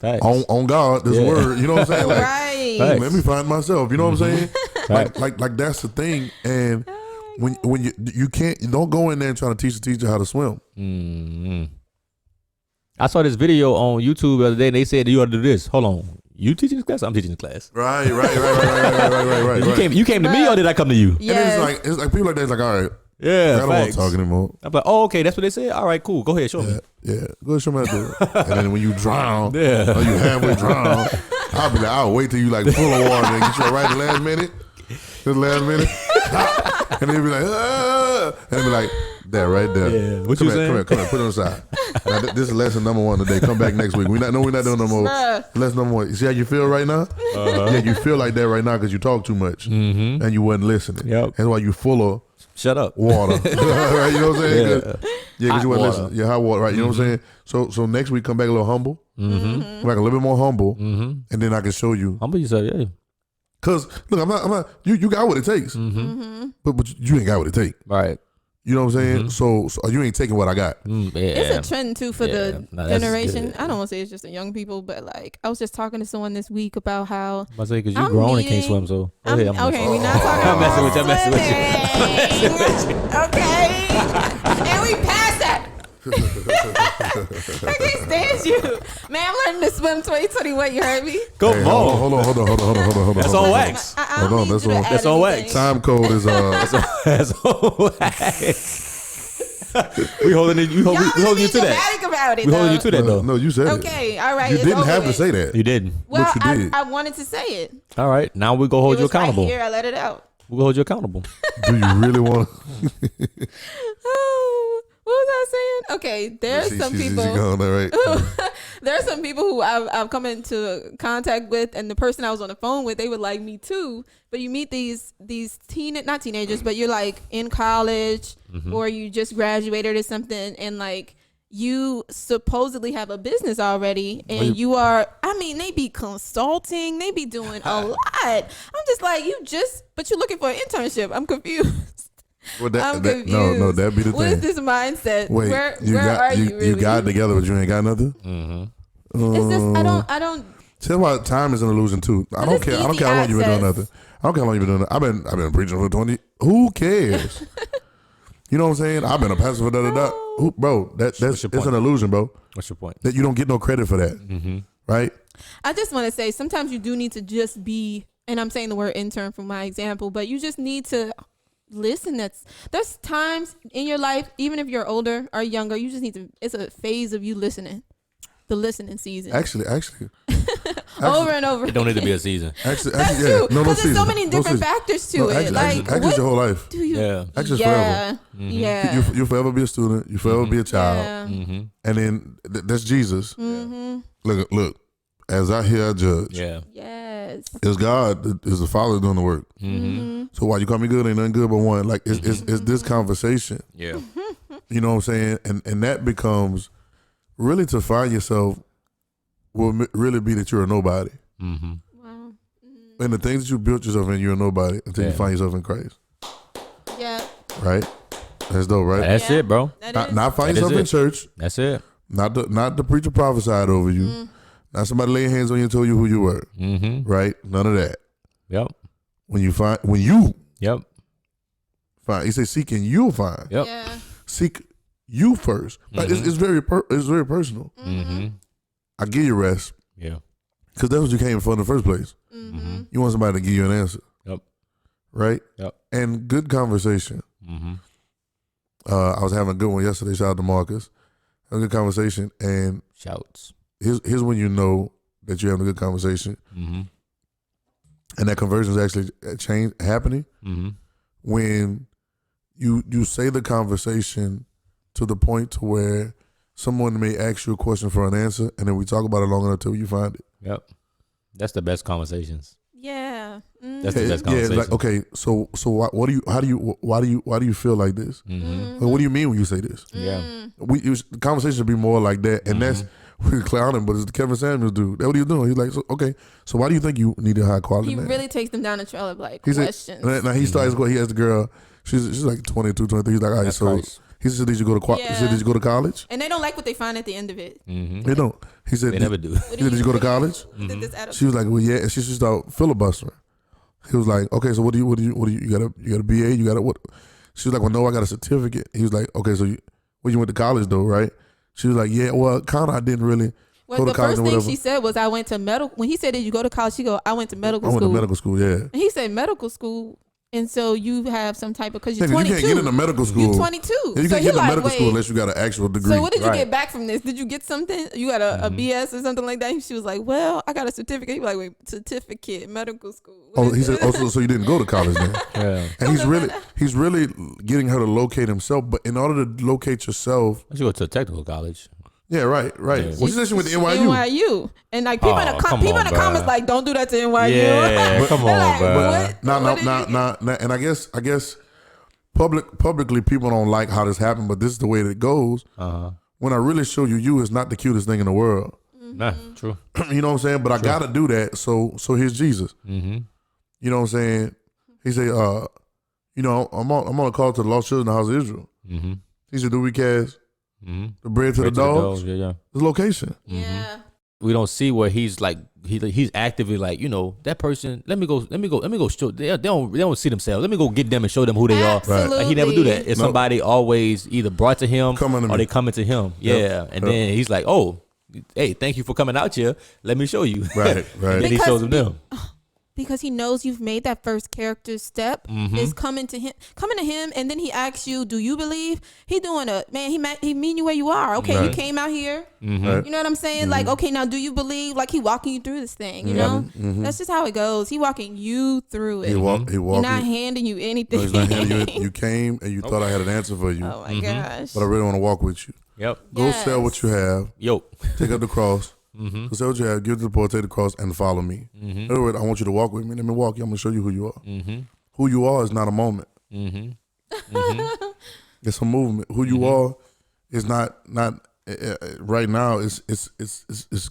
Facts. on God, this word. You know what I'm saying? Like, Right. Facts. let me find myself. You know what I'm saying? Facts. Like that's the thing. And when you don't go in there and try to teach the teacher how to swim. Mm-hmm. I saw this video on YouTube the other day, and they said you ought to do this. Hold on, you teaching this class? I'm teaching this class. Right. You came to me, or did I come to you? Yes. And it's like people like that. It's like, all right, Yeah, I don't want to talk anymore. I'm like, oh, okay, that's what they said. All right, cool. Go ahead, show me. Yeah, go ahead, show me how to do it. And then when you drown, or Yeah. you halfway drown, I'll be like, I'll wait till you like full of water and get you right the last minute. The last minute. And then be like, and then be like, that right there. Yeah. What come you saying? Come here, put it on the side. Now, this is lesson number 1 today. Come back next week. We're not doing no more. Lesson number 1. You see how you feel right now? Yeah, you feel like that right now because you talk too much and you wasn't listening. Yep. That's why you full of Shut up. water. Right? You know what I'm saying? Yeah. Because you wasn't water. listening. Yeah, hot water. Right? You know what I'm saying? So next week, come back a little humble. Come back a little bit more humble. And then I can show you. Humble yourself, yeah. Because, look, I'm not, you got what it takes. But you ain't got what it takes. Right. You know what I'm saying? So you ain't taking what I got. Yeah. It's a trend too for the that's generation. good. I don't want to say it's just the young people, but like I was just talking to someone this week about how I say because you I'm grown and can't meeting- swim, so go I'm, ahead. I'm okay, we're not talking I'm about messing with you. swimming. Okay, and we passed that. I can't stand you, man. I'm learning to swim 2021. You heard me? Go Hey, on. hold on. That's on wax. I Hold don't on, need that's you to on- add that's on wax. anything. Time code is That's on wax. We holding you. We Y'all holding you to that. dramatic about it. We holding you though. to that though. no, you said it. Okay, all right. You it's didn't over have to with. say that. You didn't. Well, But you did. I wanted to say it. All right. Now we go hold It you was right accountable. here. I let it out. We go hold you accountable. Do you really want to? Oh, what was I saying? Okay, there's some people. Going there, right? There are some people who I've come into contact with, and the person I was on the phone with, they would like me too. But you meet these not teenagers, but you're like in college or you just graduated or something, and like you supposedly have a business already, and you are. I mean, they be consulting, they be doing a lot. I'm just like, but you're looking for an internship. I'm confused. Well, I'm confused. No, that'd be the What thing. is this mindset? Wait, where got, are you really? You got it together, but you ain't got nothing. It's just I don't. See, that's why time is an illusion too. I don't it's care. I don't easy care how long you've been doing access. nothing. I don't care how long you've been doing it. I've been preaching for 20. Who cares? You know what I'm saying? I've been a pastor for da. Bro, that's your it's point? an illusion, bro. What's your point? That you don't get no credit for that, right? I just want to say sometimes you do need to just be, and I'm saying the word intern for my example, but you just need to listen. There's times in your life, even if you're older or younger, you just need to. It's a phase of you listening, the listening season, Actually, over and over. It don't need to be a season. That's yeah. true. No Because there's season. so many No different season. factors to No, it. actually, Like, what your whole life. do you? Yeah. Actually, it's yeah, forever. yeah. You forever be a student. You forever be a child. Yeah. And then that's Jesus. Mm-hmm. Look. As I hear I judge, Yeah. Yes. it's God, is the Father doing the work. Mm-hmm. So why you call me good? Ain't nothing good but one. Like it's this conversation. Yeah. You know what I'm saying? And that becomes really to find yourself will really be that you're a nobody. Mm-hmm. Wow. And the things that you built yourself in, you're a nobody until you find yourself in Christ. Yeah. Right? That's dope, right? That's Yeah. it, bro. That Not find That is yourself in it. church. That's it. Not the preacher prophesied over you. Not somebody laying hands on you and told you who you were. Mm-hmm. Right? None of that. Yep. When you find, Yep. he said, seek and you'll find. Yep. Yeah. Seek you first. Like it's very personal. Mm-hmm. I give you rest Yeah. because that's what you came for in the first place. Mm-hmm. You want somebody to give you an answer. Yep. Right? Yep. And good conversation. Mm-hmm. I was having a good one yesterday. Shout out to Marcus. Had a good conversation. And Shouts. here's when you know that you're having a good conversation. Mm-hmm. And that conversion is actually happening Mm-hmm. when you say the conversation to the point to where someone may ask you a question for an answer, and then we talk about it long enough until you find it. Yep. That's the best conversations. Yeah. Mm. That's the best Yeah, conversation. like okay, so why do you feel like this? Mm-hmm. Like, what do you mean when you say this? Yeah. The conversation should be more like that, and that's we're clowning, but it's the Kevin Samuels dude. That's what he's doing. He's like, so why do you think you need a high quality He man? really takes them down a trail of like He said- questions. Now he starts going. He asked the girl. She's like 22, 23. He's like, all right, That's so Christ. He said, "Did you go to He said, "Did you go to college?" And they don't like what they find at the end of it. They don't. He said, They never do. He said, "Did you go to college?" She was like, "Well, yeah." And she should start filibustering. He was like, "Okay, so what do you got a BA? You got a what?" She was like, "Well, no, I got a certificate." He was like, "Okay, so you went to college though, right?" She was like, "Yeah, well, kind of. I didn't really go to college." The first or thing whatever. she said was, "I went to medical." When he said, "Did you go to college?" She go, "I went to medical I school." went to medical school, yeah. And he said, "Medical school." And so you have some type of, because you're Nigga, 22. you can't get into medical school. You're 22. Yeah, you so can't he get into like, medical school wait, unless you got an actual degree. so what did you get back from this? Did you get something? You got a BS or something like that? She was like, well, I got a certificate. He was like, wait, certificate, medical school. Oh, he said, so you didn't go to college then? Yeah. And he's really getting her to locate himself. But in order to locate yourself, I should go to a technical college. yeah, right. Yeah. Well, she said she went to NYU. NYU. And like people in the comments like, don't do that to NYU. Yeah, come on, like, bro. Nah. And I guess publicly people don't like how this happened, but this is the way that it goes. When I really show you is not the cutest thing in the world. Nah, true. You know what I'm saying? But I gotta do that. So here's Jesus. You know what I'm saying? He said, I'm on a call to the lost children in the house of Israel. He said, do we cast the bread to the dogs? Yeah. The location. Yeah. We don't see where he's like he's actively like, that person. Let me go show. They don't see themselves. Let me go get them and show them who they are. Absolutely. Like, he never do that. It's somebody always either brought to him or they coming to him. Yeah, and then he's like, oh, hey, thank you for coming out here. Let me show you. Right. And then he shows them. Because he knows you've made that first character step is coming to him, and then he asks you, do you believe? He doing he mean you where you are. Okay, you came out here. You know what I'm saying? Like, okay, now do you believe? Like, he walking you through this thing, you know? That's just how it goes. He walking you through it. He walking. He's not handing you anything. No, he's not handing you it. You came and you thought I had an answer for you. Oh my gosh. But I really want to walk with you. Yep. Go sell what you have. Yo. Take up the cross. Go sell what you have. Give it to the poor. Take the cross and follow me. In other words, I want you to walk with me. Let me walk you. I'm going to show you who you are. Who you are is not a moment. It's a movement. Who you are is not right now. It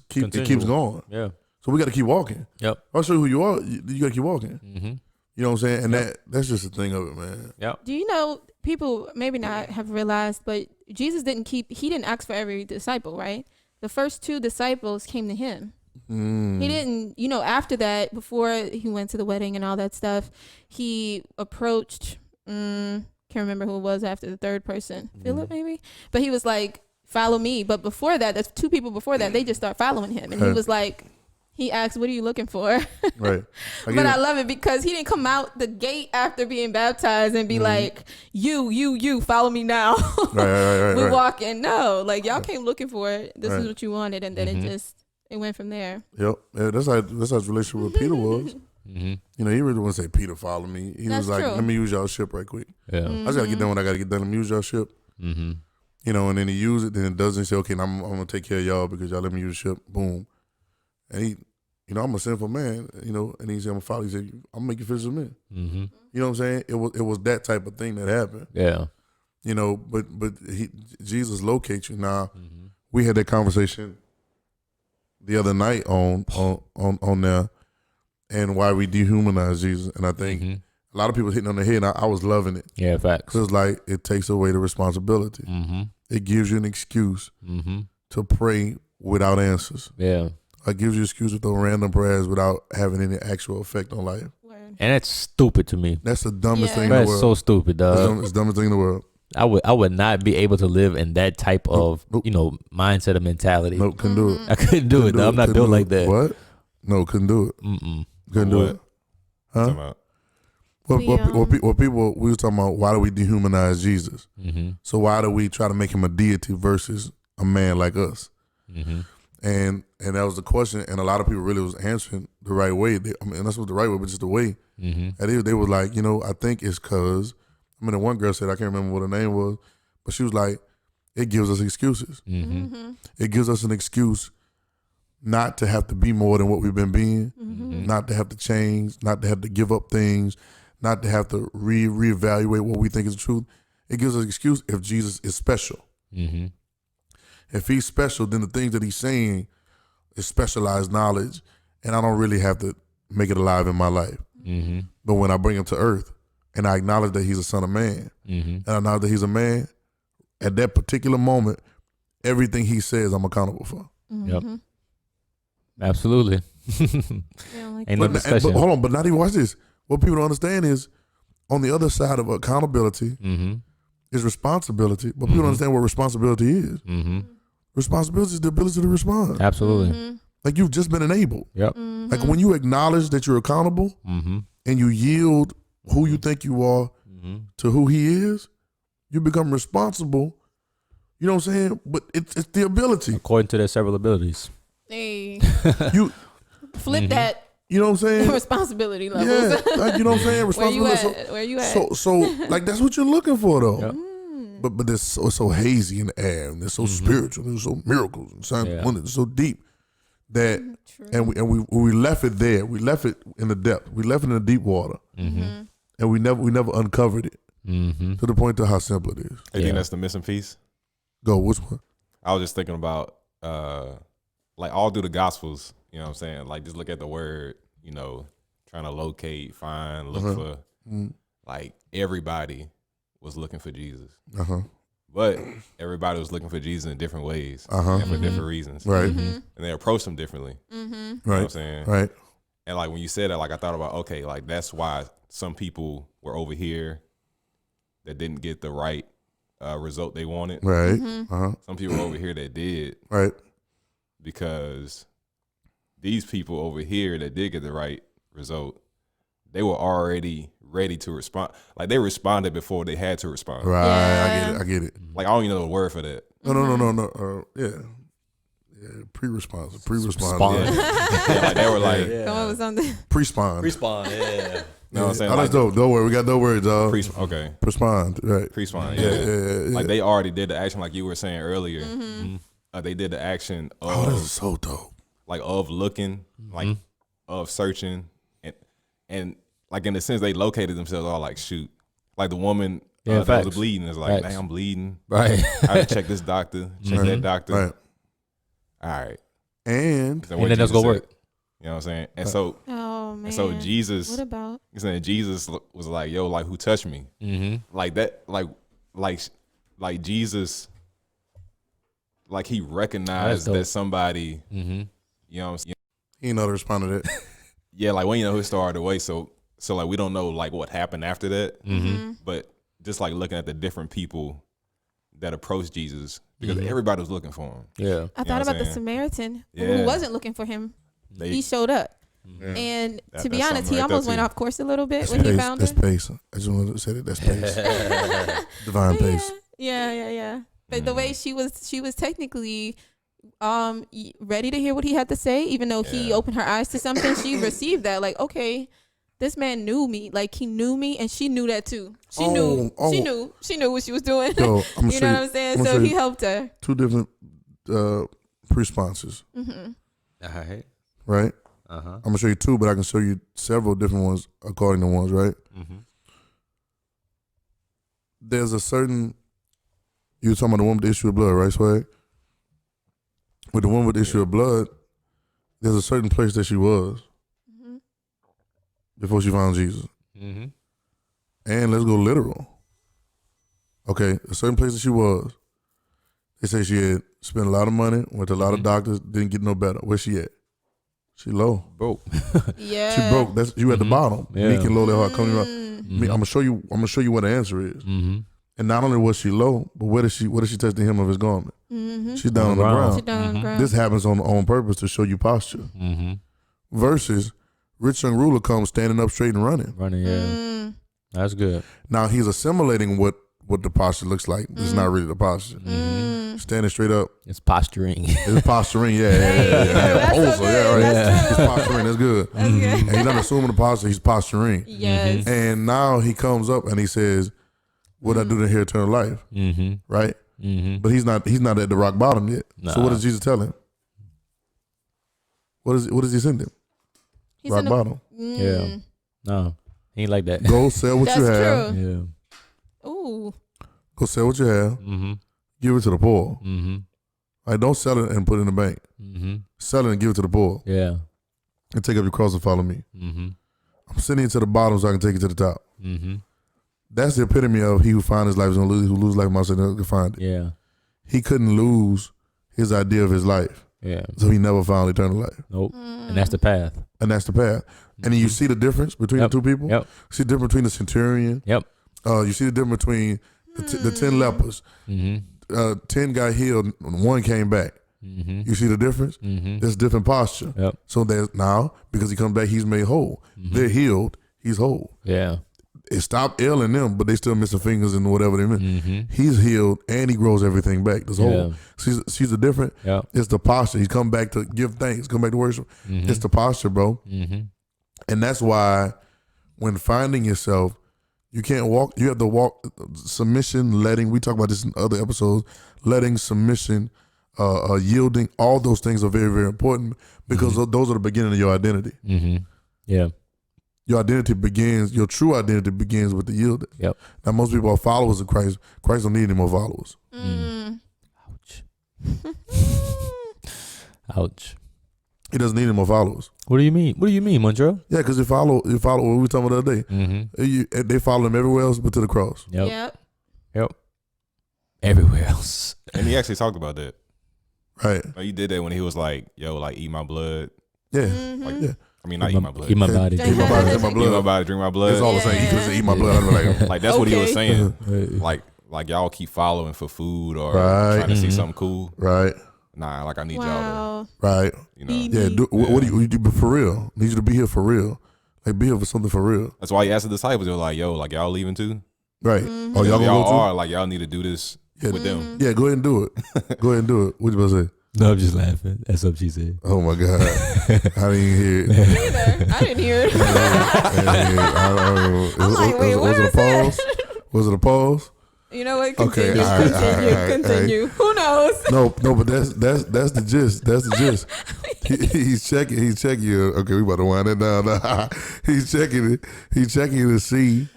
keeps going. Yeah. So we got to keep walking. Yep. I'll show you who you are. You got to keep walking. You know what I'm saying? And that's just the thing of it, man. Yep. Do you know, people maybe not have realized, but Jesus he didn't ask for every disciple, right? The first 2 disciples came to him. He didn't, after that, before he went to the wedding and all that stuff, he approached, can't remember who it was after the third person, Philip maybe? But he was like, follow me. But before that, there's 2 people before that, they just start following him. And he was like, he asked, what are you looking for? Right. I love it because he didn't come out the gate after being baptized and be like, you, follow me now. Right. We walking. No, like, y'all came looking for it. This is what you wanted. And then it went from there. Yep. Yeah, that's how his relationship with Peter was. He really wouldn't say, Peter, follow me. He was like, let me use y'all ship right quick. Yeah. I just got to get done what I got to get done. Let me use y'all ship. And then he used it. Then it doesn't say, okay, now I'm going to take care of y'all because y'all let me use the ship. Boom. And he, I'm a sinful man, and he said, I'm a father. He said, I'm going to make you fishers of men. You know what I'm saying? It was that type of thing that happened. Yeah. But Jesus locates you. Now, we had that conversation the other night on there and why we dehumanize Jesus. And I think a lot of people hitting on the head, and I was loving it. Yeah, facts. Because like it takes away the responsibility. It gives you an excuse to pray without answers. Yeah. It gives you an excuse to throw random prayers without having any actual effect on life. And that's stupid to me. That's the dumbest thing in the That's world. so stupid, dog. It's the dumbest thing in the world. I would not be able to live in that type of mindset or mentality. Nope, couldn't do it. I couldn't do it. Though. I'm not built like that. What? No, couldn't do it. Couldn't do it. Huh? What people we was talking about? Why do we dehumanize Jesus? So why do we try to make him a deity versus a man like us? And that was the question, and a lot of people really was answering the right way. That's what the right way, but just the way. And they was like, I think it's because. The one girl said, I can't remember what her name was, but she was like, it gives us excuses. It gives us an excuse not to have to be more than what we've been being, not to have to change, not to have to give up things, not to have to reevaluate what we think is the truth. It gives us an excuse if Jesus is special. If he's special, then the things that he's saying is specialized knowledge, and I don't really have to make it alive in my life. But when I bring him to earth, and I acknowledge that he's a son of man, and I acknowledge that he's a man, at that particular moment, everything he says, I'm accountable for. Yep. Absolutely. Ain't no discussion. But hold on, but not even watch this. What people don't understand is on the other side of accountability is responsibility. But people don't understand what responsibility is. Responsibility is the ability to respond. Absolutely. Like you've just been enabled. Yep. Like when you acknowledge that you're accountable and you yield who you think you are to who he is, you become responsible. You know what I'm saying? But it's the ability. According to their several abilities. Hey, You flip that you know what I'm saying? responsibility levels. Yeah, like, you know what I'm saying? Where you Responsibility. at? Where you at? So like that's what you're looking for though. Yep. But it's so hazy in the air, and it's so spiritual, and it's so miracles, and signs, wonders, it's so deep that, and we left it there. We left it in the depth. We left it in the deep water, and we never uncovered it to the point to how simple it is. You think that's the missing piece? Go, which one? I was just thinking about like all through the Gospels. You know what I'm saying? Like just look at the word. You know, trying to locate, find, look for. Like everybody was looking for Jesus. But everybody was looking for Jesus in different ways and for different reasons. Right. And they approached him differently. You know what I'm saying? Right. And like when you said that, like I thought about, okay, like that's why some people were over here that didn't get the right result they wanted. Right. Some people were over here that did. Right. Because these people over here that did get the right result, they were already ready to respond. Like they responded before they had to respond. Right. Yeah. I get it. Like I don't even know the word for that. No. Yeah. Pre-response. Yeah, like they were like Come up with something. Pre-spawn. Respawn, yeah. You know what I'm saying? Oh, that's dope. Don't worry, we got no words, dog. Okay. Respond, right? Pre-spawn. Yeah. Like they already did the action, like you were saying earlier. They did the action Oh, of this is so dope. like of looking, like of searching, and like in the sense they located themselves all like shoot, like the woman that was bleeding is like, dang, I'm bleeding. Right. I have to check this doctor, check that doctor. Right. All right. And then let's go work. You know what I'm saying? And so, Oh man. and so Jesus, What about? you saying Jesus was like, yo, like who touched me? Like that, like Jesus, like he recognized that somebody, you know what I'm saying? he didn't know to respond to that. Yeah, like when you know who started the way, so like we don't know like what happened after that, but just like looking at the different people that approached Jesus because everybody was looking for him. Yeah. I thought about the Samaritan who Yeah. wasn't looking for him. He showed up. And to be that's honest, something he right almost there, went too. off course a little bit when he found That's her. pace. I just wanted to say that. That's pace. Divine pace. Yeah. But the way she was technically ready to hear what he had to say, even though he opened her eyes to something, she received that. Like, okay, this man knew me. Like he knew me, and she knew that too. She knew what she was doing. Yo, I'm You know what I'm saying? So he helped her. Two different responses. All right. Right? I'm gonna show you two, but I can show you several different ones according to ones, right? There's a certain, you were talking about the one with the issue of blood, right, Swag? With the one with the issue of blood, there's a certain place that she was before she found Jesus. And let's go literal. Okay, a certain place that she was. They say she had spent a lot of money, went to a lot of doctors, didn't get no better. Where's she at? She low. Broke. Yeah. She broke. That's you at the bottom. Yeah. Meek and low, that heart coming up. I'm gonna show you what the answer is. And not only was she low, but where did she touch the hem of his garment? She's down on the ground. Sit down on the ground. This happens on purpose to show you posture. Versus rich young ruler comes standing up straight and running. Yeah. That's good. Now he's assimilating what the posture looks like. It's not really the posture. Standing straight up. It's posturing. It's posturing, yeah. That's so Also, yeah, good. right. That's He's posturing, that's good. And he's not assuming the posture, he's posturing. Yes. And now he comes up and he says, what I do to inherit eternal life? Right? But he's not at the rock bottom yet. So what does Jesus tell him? What does he send him? He's rock in the- bottom. Yeah. No. He ain't like that. Go sell what you have. True. Yeah. Ooh. Go sell what you have. Give it to the poor. Like, don't sell it and put it in the bank. Sell it and give it to the poor. Yeah. And take up your cross and follow me. I'm sending you to the bottom so I can take you to the top. That's the epitome of he who finds his life is gonna lose. Who lose life must never find it. Yeah. He couldn't lose his idea of his life. Yeah. So he never found eternal life. Nope. And that's the path. And that's the path. And then you see the difference between the two people. Yep. See the difference between the centurion. Yep. You see the difference between the 10 lepers. 10 got healed, 1 came back. You see the difference? There's different posture. Yep. So there's now, because he comes back, he's made whole. They're healed, he's whole. Yeah. It stopped ailing them, but they still missing fingers and whatever they miss. He's healed and he grows everything back. This whole sees the difference. Yep. It's the posture. He's come back to give thanks, come back to worship. It's the posture, bro. And that's why when finding yourself, you can't walk, you have to walk submission, letting, we talk about this in other episodes, letting, submission, yielding, all those things are very, very important because those are the beginning of your identity. Yeah. Your identity begins, your true identity begins with the yielding. Yep. Now, most people are followers of Christ. Christ don't need any more followers. Ouch. Ouch. He doesn't need any more followers. What do you mean? What do you mean, Montreal? Yeah, because you follow what we were talking about the other day. They follow him everywhere else but to the cross. Yep. Everywhere else. And he actually talked about that. Right. Like, he did that when he was like, yo, like, eat my blood. Yeah. Like, yeah. I mean, not eat my blood. Eat my body. Drink Drink my my body. body. My blood. Eat my body, drink my blood. That's all I'm saying. He could have said, eat my blood. I'd be like, Like, that's what he was saying. Right. Like y'all keep following for food or Right. trying to see something cool. right. Nah, like I need y'all Wow. Right. to, you know. Eat. Yeah. What do you do for real? I need you to be here for real. Like, be here for something for real. That's why he asked the disciples. They were like, yo, like y'all leaving too? Right. Oh, y'all Y'all, gonna go are like y'all need to do this with them. too? Yeah, go ahead and do it. Go ahead and do it. What you about to say? No, I'm just laughing. That's what she said. Oh my God. I didn't hear it. Neither. I didn't hear it. I'm like, wait, what was it a is that? pause? Was it a pause? You know what? Okay, Continue. all right, Continue. all right, Continue. Who knows? No, but that's the gist. That's the gist. He's checking you. Okay, we about to wind it down now. He's checking it. He's checking you to see.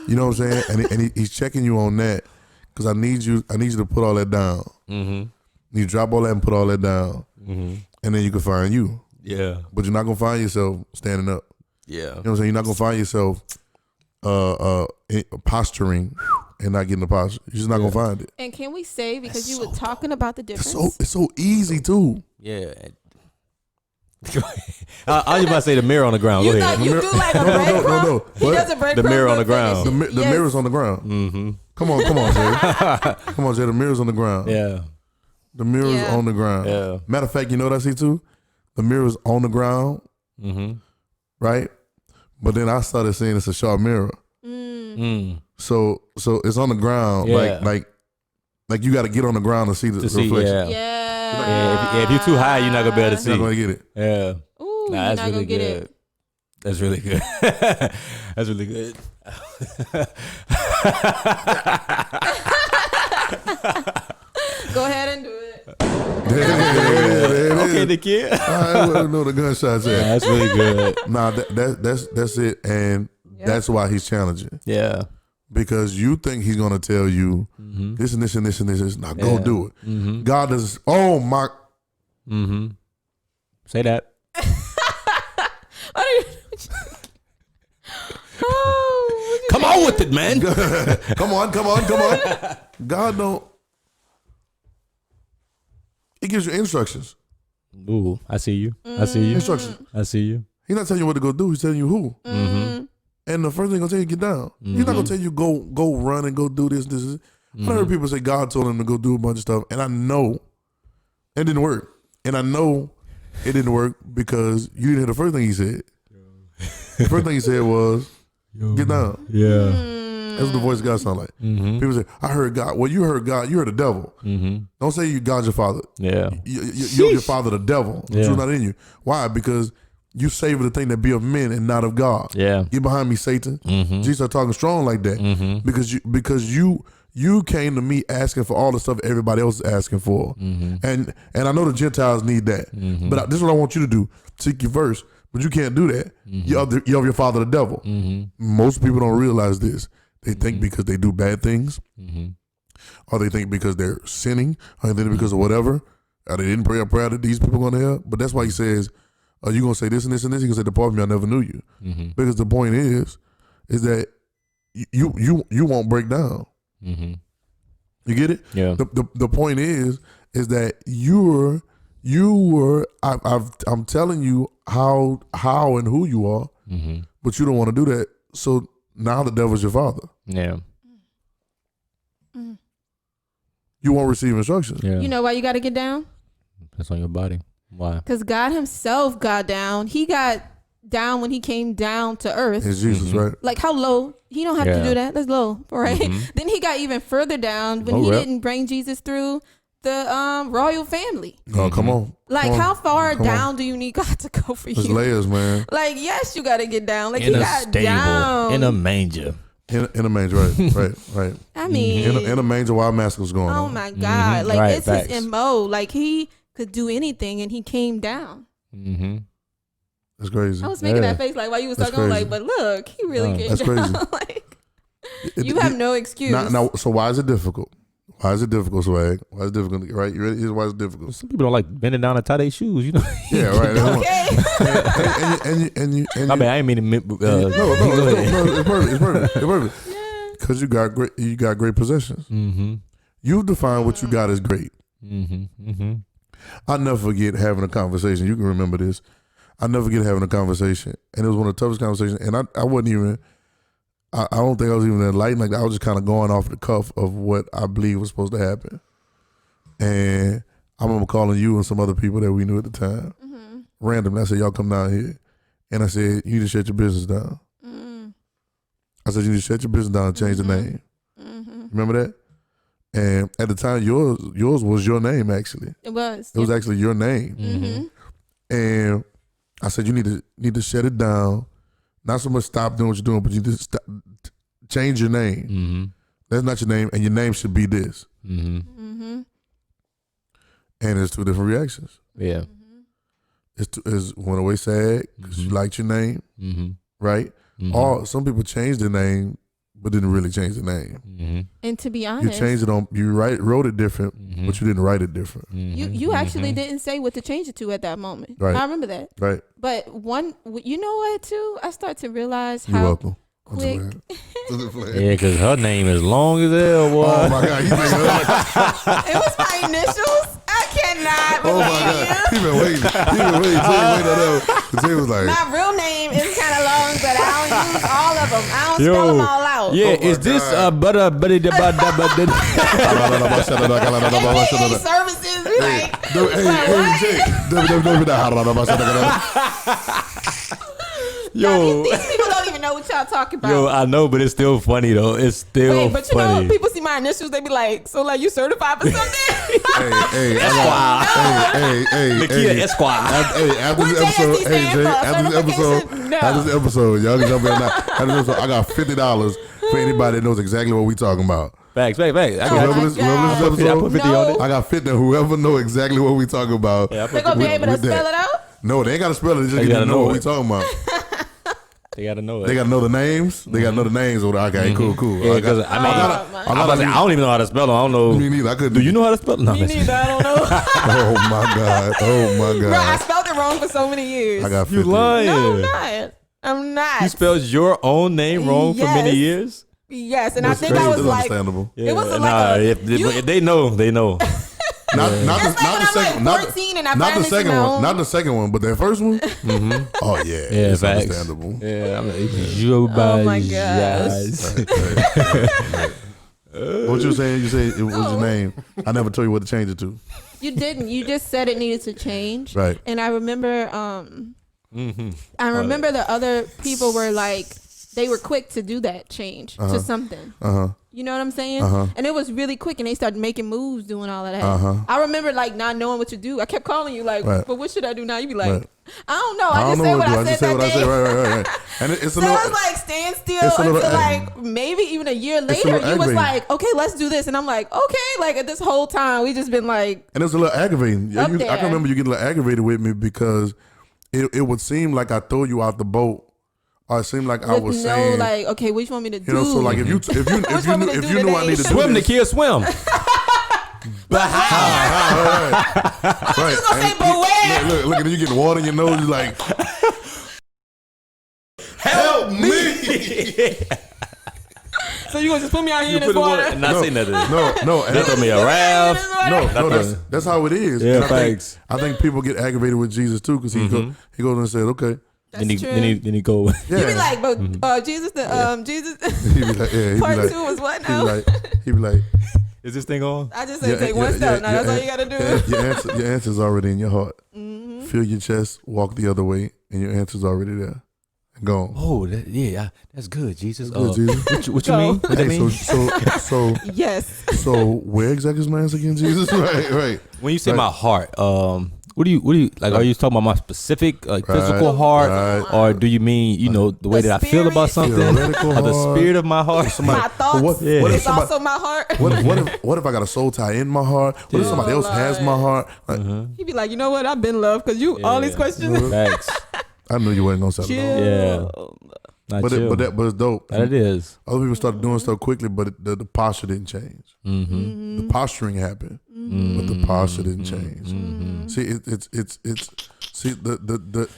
You know what I'm saying? And he's checking you on that because I need you to put all that down. You drop all that and put all that down, and then you can find you. Yeah. But you're not gonna find yourself standing up. Yeah. You know what I'm saying? You're not gonna find yourself posturing and not getting the posture. You're just not gonna find it. And can we say, because you were talking about the difference? It's so easy too. Yeah. I was about to say the mirror on the ground. Go You ahead. know, you do like a breadcrumb. No. He does a breadcrumb. The mirror on the but ground. finish. The Yes. mirror's on the ground. Come on, Jay. Come on, Jay. The mirror's on the ground. Yeah. The mirror's Yeah. on the ground. Yeah. Matter of fact, you know what I see too? The mirror's on the ground, right? But then I started seeing it's a sharp mirror. So it's on the ground, Yeah. like you got to get on the ground to see the reflection. Yeah. If you're too high, you're not gonna be able to see. You're not gonna get it. Yeah. Ooh, Nah, you're that's not really gonna get good. it. That's really good. That's really good. Go ahead and do it. There it Okay, is. the kid. I wouldn't know the gunshots at. That's really good. Nah, that's it, and that's why he's challenging. Yeah. Because you think he's gonna tell you this and this and this and this. Now go do it. God does. Oh my. Say that. Come on with it, man. Come on. God don't. He gives you instructions. Ooh, I see you. I see you. Instructions. I see you. He's not telling you what to go do. He's telling you who. And the first thing he's gonna tell you, get down. He's not gonna tell you go run and go do this. I heard people say God told him to go do a bunch of stuff, and I know it didn't work. And I know it didn't work because you didn't hear the first thing he said. The first thing he said was, "Get down." Yeah. That's what the voice of God sound like. People say, "I heard God." Well, you heard God. You heard the devil. Don't say you God's your father. Yeah. You're your father, the devil. The truth not in you. Why? Because you savor the thing that be of men and not of God. Yeah. Get behind me, Satan. Jesus are talking strong like that because you came to me asking for all the stuff everybody else is asking for, and I know the Gentiles need that. But this is what I want you to do: seek you first. But you can't do that. You're of your father, the devil. Most people don't realize this. They think because they do bad things, or they think because they're sinning, or they think because of whatever, or they didn't pray a prayer that these people are going to help. But that's why he says, "Are you going to say this and this and this?" You can say, "Depart from me, I never knew you." Because the point is that you won't break down. Mm-hmm. You get it? Yeah. The point is that I'm telling you how and who you are, Mm-hmm. but you don't want to do that. So now the devil's your father. Yeah. You won't receive instructions. Yeah. You know why you got to get down? That's on your body. Why? Because God himself got down. He got down when he came down to earth. It's Jesus, right? Like how low? He don't have to do that. That's low, right? Then he got even further down when he didn't bring Jesus through the royal family. Oh, come on. Like come how on. far Come down on. do you need God to go for It's you? layers, man. Like yes, you got to get down. Like In he a got stable, down. in a manger. In a manger, right. I mean, In a manger while mask was going oh on. my God, like Right, it's facts. his MO. Like he could do anything, and he came down. Mm-hmm. That's crazy. I was making that face like while you was That's talking. I'm crazy. like, but look, he really came That's down. crazy. Like you have no excuse. Now, so why is it difficult? Why is it difficult, Swag? Why is it difficult? Right? You ready? Here's why it's difficult. Some people don't like bending down to tie their shoes, you know. Yeah, right. Okay. and you. I mean, I ain't mean to. No, it's perfect. Because you got great possessions. Mm-hmm. You define what you got as great. Mm-hmm. Mm-hmm. I'll never forget having a conversation. You can remember this. I'll never forget having a conversation, and it was one of the toughest conversations. And I wasn't even. I don't think I was even enlightened. Like I was just kind of going off the cuff of what I believe was supposed to happen. And I remember calling you and some other people that we knew at the time, randomly. I said, "Y'all come down here," and I said, "You need to shut your business down." I said, "You need to shut your business down and change the name." Remember that? And at the time, yours was your name actually. It was. It was actually your name. And I said, "You need to shut it down. Not so much stop doing what you're doing, but you just change your name. Mm-hmm. That's not your name, and your name should be this." Mm-hmm. And there's two different reactions. Yeah. It's went away sad because you liked your name, Mm-hmm. right? Mm-hmm. Or some people changed their name but didn't really change the name. Mm-hmm. And to be You honest, changed it on. You wrote it different, Mm-hmm. but you didn't write it different, you actually didn't say what to change it to at that moment. Right. I remember that. right? But you know what too? I start to realize You're how welcome. I'm just quick. playing. I'm just playing. Yeah, because her name is long as hell, boy. Oh my God! You think It was my initials. I cannot Oh my believe God! He been waiting. Jay was like, My real name is kind of long, but I don't use all of them. I don't spell them all out. Yeah, Oh my is this God. buddy AKA services, we like. Yo, These people don't even know what y'all talking about. yo, I know, but it's still funny though. It's still Wait, but you know, funny. when people see my initials, they be like, "So, like, you certified for something?" Hey, Lakia Esquire. After What this episode, JSC stand for? Certification? No. after this episode, y'all can jump in now. After this episode, I got $50 for anybody that knows exactly what we talking about. Facts. I Oh got my Whoever this God. episode, I put 50 on it. I got 50. Whoever know exactly what we talking about. Yeah, I They put gonna be able to with that. spell it out. No, they ain't got to spell it. They just They need to gotta know know what we it. talking about. They gotta know it. They got to know the names. They got to know the names. Okay, cool. Yeah, because I mean, I don't even know how to spell them. I don't know. Me neither. I couldn't. Do you know how to spell them? No, Me that's- neither. I don't know. Oh my God. Bro, I spelled it wrong for so many years. I got 50. You lying. No, I'm not. I'm not. You spelled your own name wrong for many Yes. years. Yes, and That's I think I crazy. was That's like, understandable. Yeah, It was like nah, a- if they know, they know. Not That's the like when I'm second. like 14 and I not the finally second see my one. own. Not the second one, but that first one. Oh yeah, Yeah, it's facts. understandable. Yeah, I'm Oh my gosh. What you saying? You said it was your name. I never told you what to change it to. You didn't. You just said it needed to change. Right. And I remember, I remember the other people were like, they were quick to do that change to something. You know what I'm saying? And it was really quick, and they started making moves, doing all of that. I remember like not knowing what to do. I kept calling you like, Right. but what should I do now? You be like, Right. I don't know. I I don't just know said what to do. I just said said what I that said. day. Right. And it's a So little. I was like, stand still it's a little until ag- like maybe even a year a later. little You was aggravating. like, okay, let's do this, and I'm like, okay. Like this whole time, we just been like, And it's a little aggravating. Up I there. can remember you getting a little aggravated with me because it would seem like I throw you out the boat, or it seemed like I with was no saying, like, okay, what you want me to do? you know, so like if you Which one me to do knew I today? needed to swim, do the this, kid, swim. But how? right. You gonna say, but where? Look, and you getting water in your nose. You're like, help me. So you gonna just put me out here in this put the water? and not say nothing. No. Not throw me a raft. That's how it is. Yeah, And thanks. I think people get aggravated with Jesus too because he goes and says, okay. That's Then true. he go. Yeah. You be like, but Jesus, Jesus. He be like, yeah, he Part be like, 2 was what he be now? he be like, Is this thing on? I just said take one step. Now that's all you gotta do. Your answer's already in your heart. Feel your chest, walk the other way, and your answer's already there. Go on. Oh, that's good, Jesus. Good, Jesus. What you mean? What that mean? So Yes. so where exactly is my answer again, Jesus? Right. When you say Right. my heart, what do you like? Are you talking about my specific physical heart, right. or do you mean the way The that I feel about spirit. something, Theoretical or the heart. spirit of my heart? My thoughts. What Yeah. if It's somebody, also my heart. what if I got a soul tie in my heart? What if somebody else has my heart? Like, He be like, you know what? I've been loved because you all these questions. Facts. I knew you wasn't gonna say Chill. no. Yeah. Not But chill. it's dope. That it is. Other people started doing stuff quickly, but the posture didn't change. Mm-hmm. The posturing happened, but the posture didn't change. See,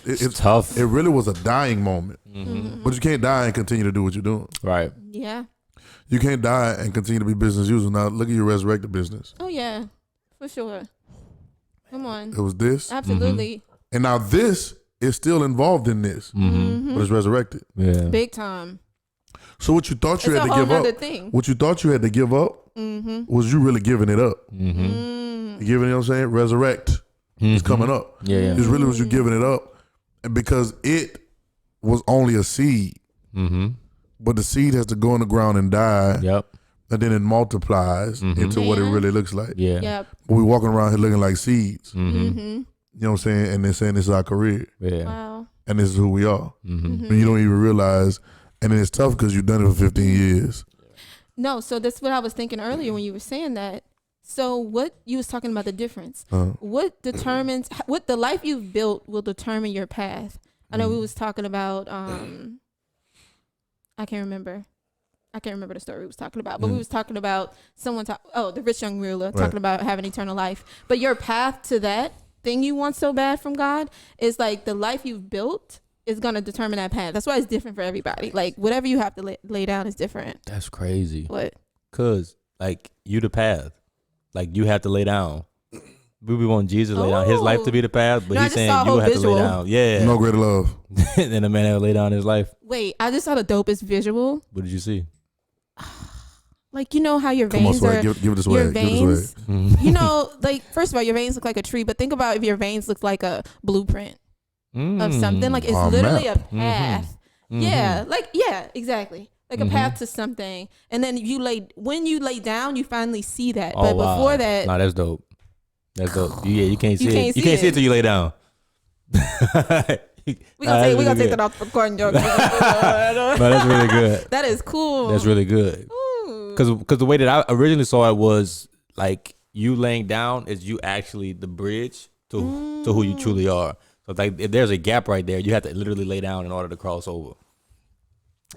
it's tough. It really was a dying moment, Mm-hmm. but you can't die and continue to do what you're doing. Right. Yeah. You can't die and continue to be business as usual. Now look at your resurrected business. Oh yeah, for sure. Come on. It was this, Absolutely. and now this is still involved in this, but it's resurrected. Yeah. Big time. So what you thought you It's had a to give whole up, nother thing. what you thought you had to give up, was you really giving it up? Mm-hmm. You giving it, what I'm saying? Resurrect is coming up. Yeah. Yeah. It's really was you giving it up, and because it was only a seed, Mm-hmm. but the seed has to go in the ground and die, Yep. and then it multiplies into what it Yeah. really looks like. Yeah. Yep. But we walking around here looking like seeds. Mm-hmm. You know what I'm saying? And they're saying this is our career, Yeah. Wow. and this is who we are. Mm-hmm. And you don't even realize, and then it's tough because you've done it for 15 years. No, so that's what I was thinking earlier when you were saying that. So what you was talking about the difference. What determines what the life you've built will determine your path. I know we was talking about I can't remember the story we was talking about, but we was talking about the rich young ruler talking about having eternal life. But your path to that thing you want so bad from God is like the life you've built is going to determine that path. That's why it's different for everybody. Like whatever you have to lay down is different. That's crazy. What? Cause like you the path, like you have to lay down. We want Jesus to lay down his life to be the path, but No, I he's just saying saw a you whole have to visual. lay down. Yeah. No greater love. And then the man had to lay down his life. Wait, I just saw the dopest visual. What did you see? Like, you know how your Come on, veins swag. are, Give it this your way. Give it this veins, way. you know, like, first of all, your veins look like a tree, but think about if your veins look like a blueprint of something. Like, it's A literally map. a path. Yeah, like, yeah, exactly. Like a path to something. And then when you lay down, you finally see that. Oh, But wow. before that, Nah, that's dope. That's dope. Yeah, you can't see You it. can't You see can't see it. it till you lay down. we gonna take that off the recording joke. No, that's really good. That is cool. That's really good. Ooh. Because the way that I originally saw it was like you laying down is you actually the bridge to who you truly are. So it's like if there's a gap right there, you have to literally lay down in order to cross over.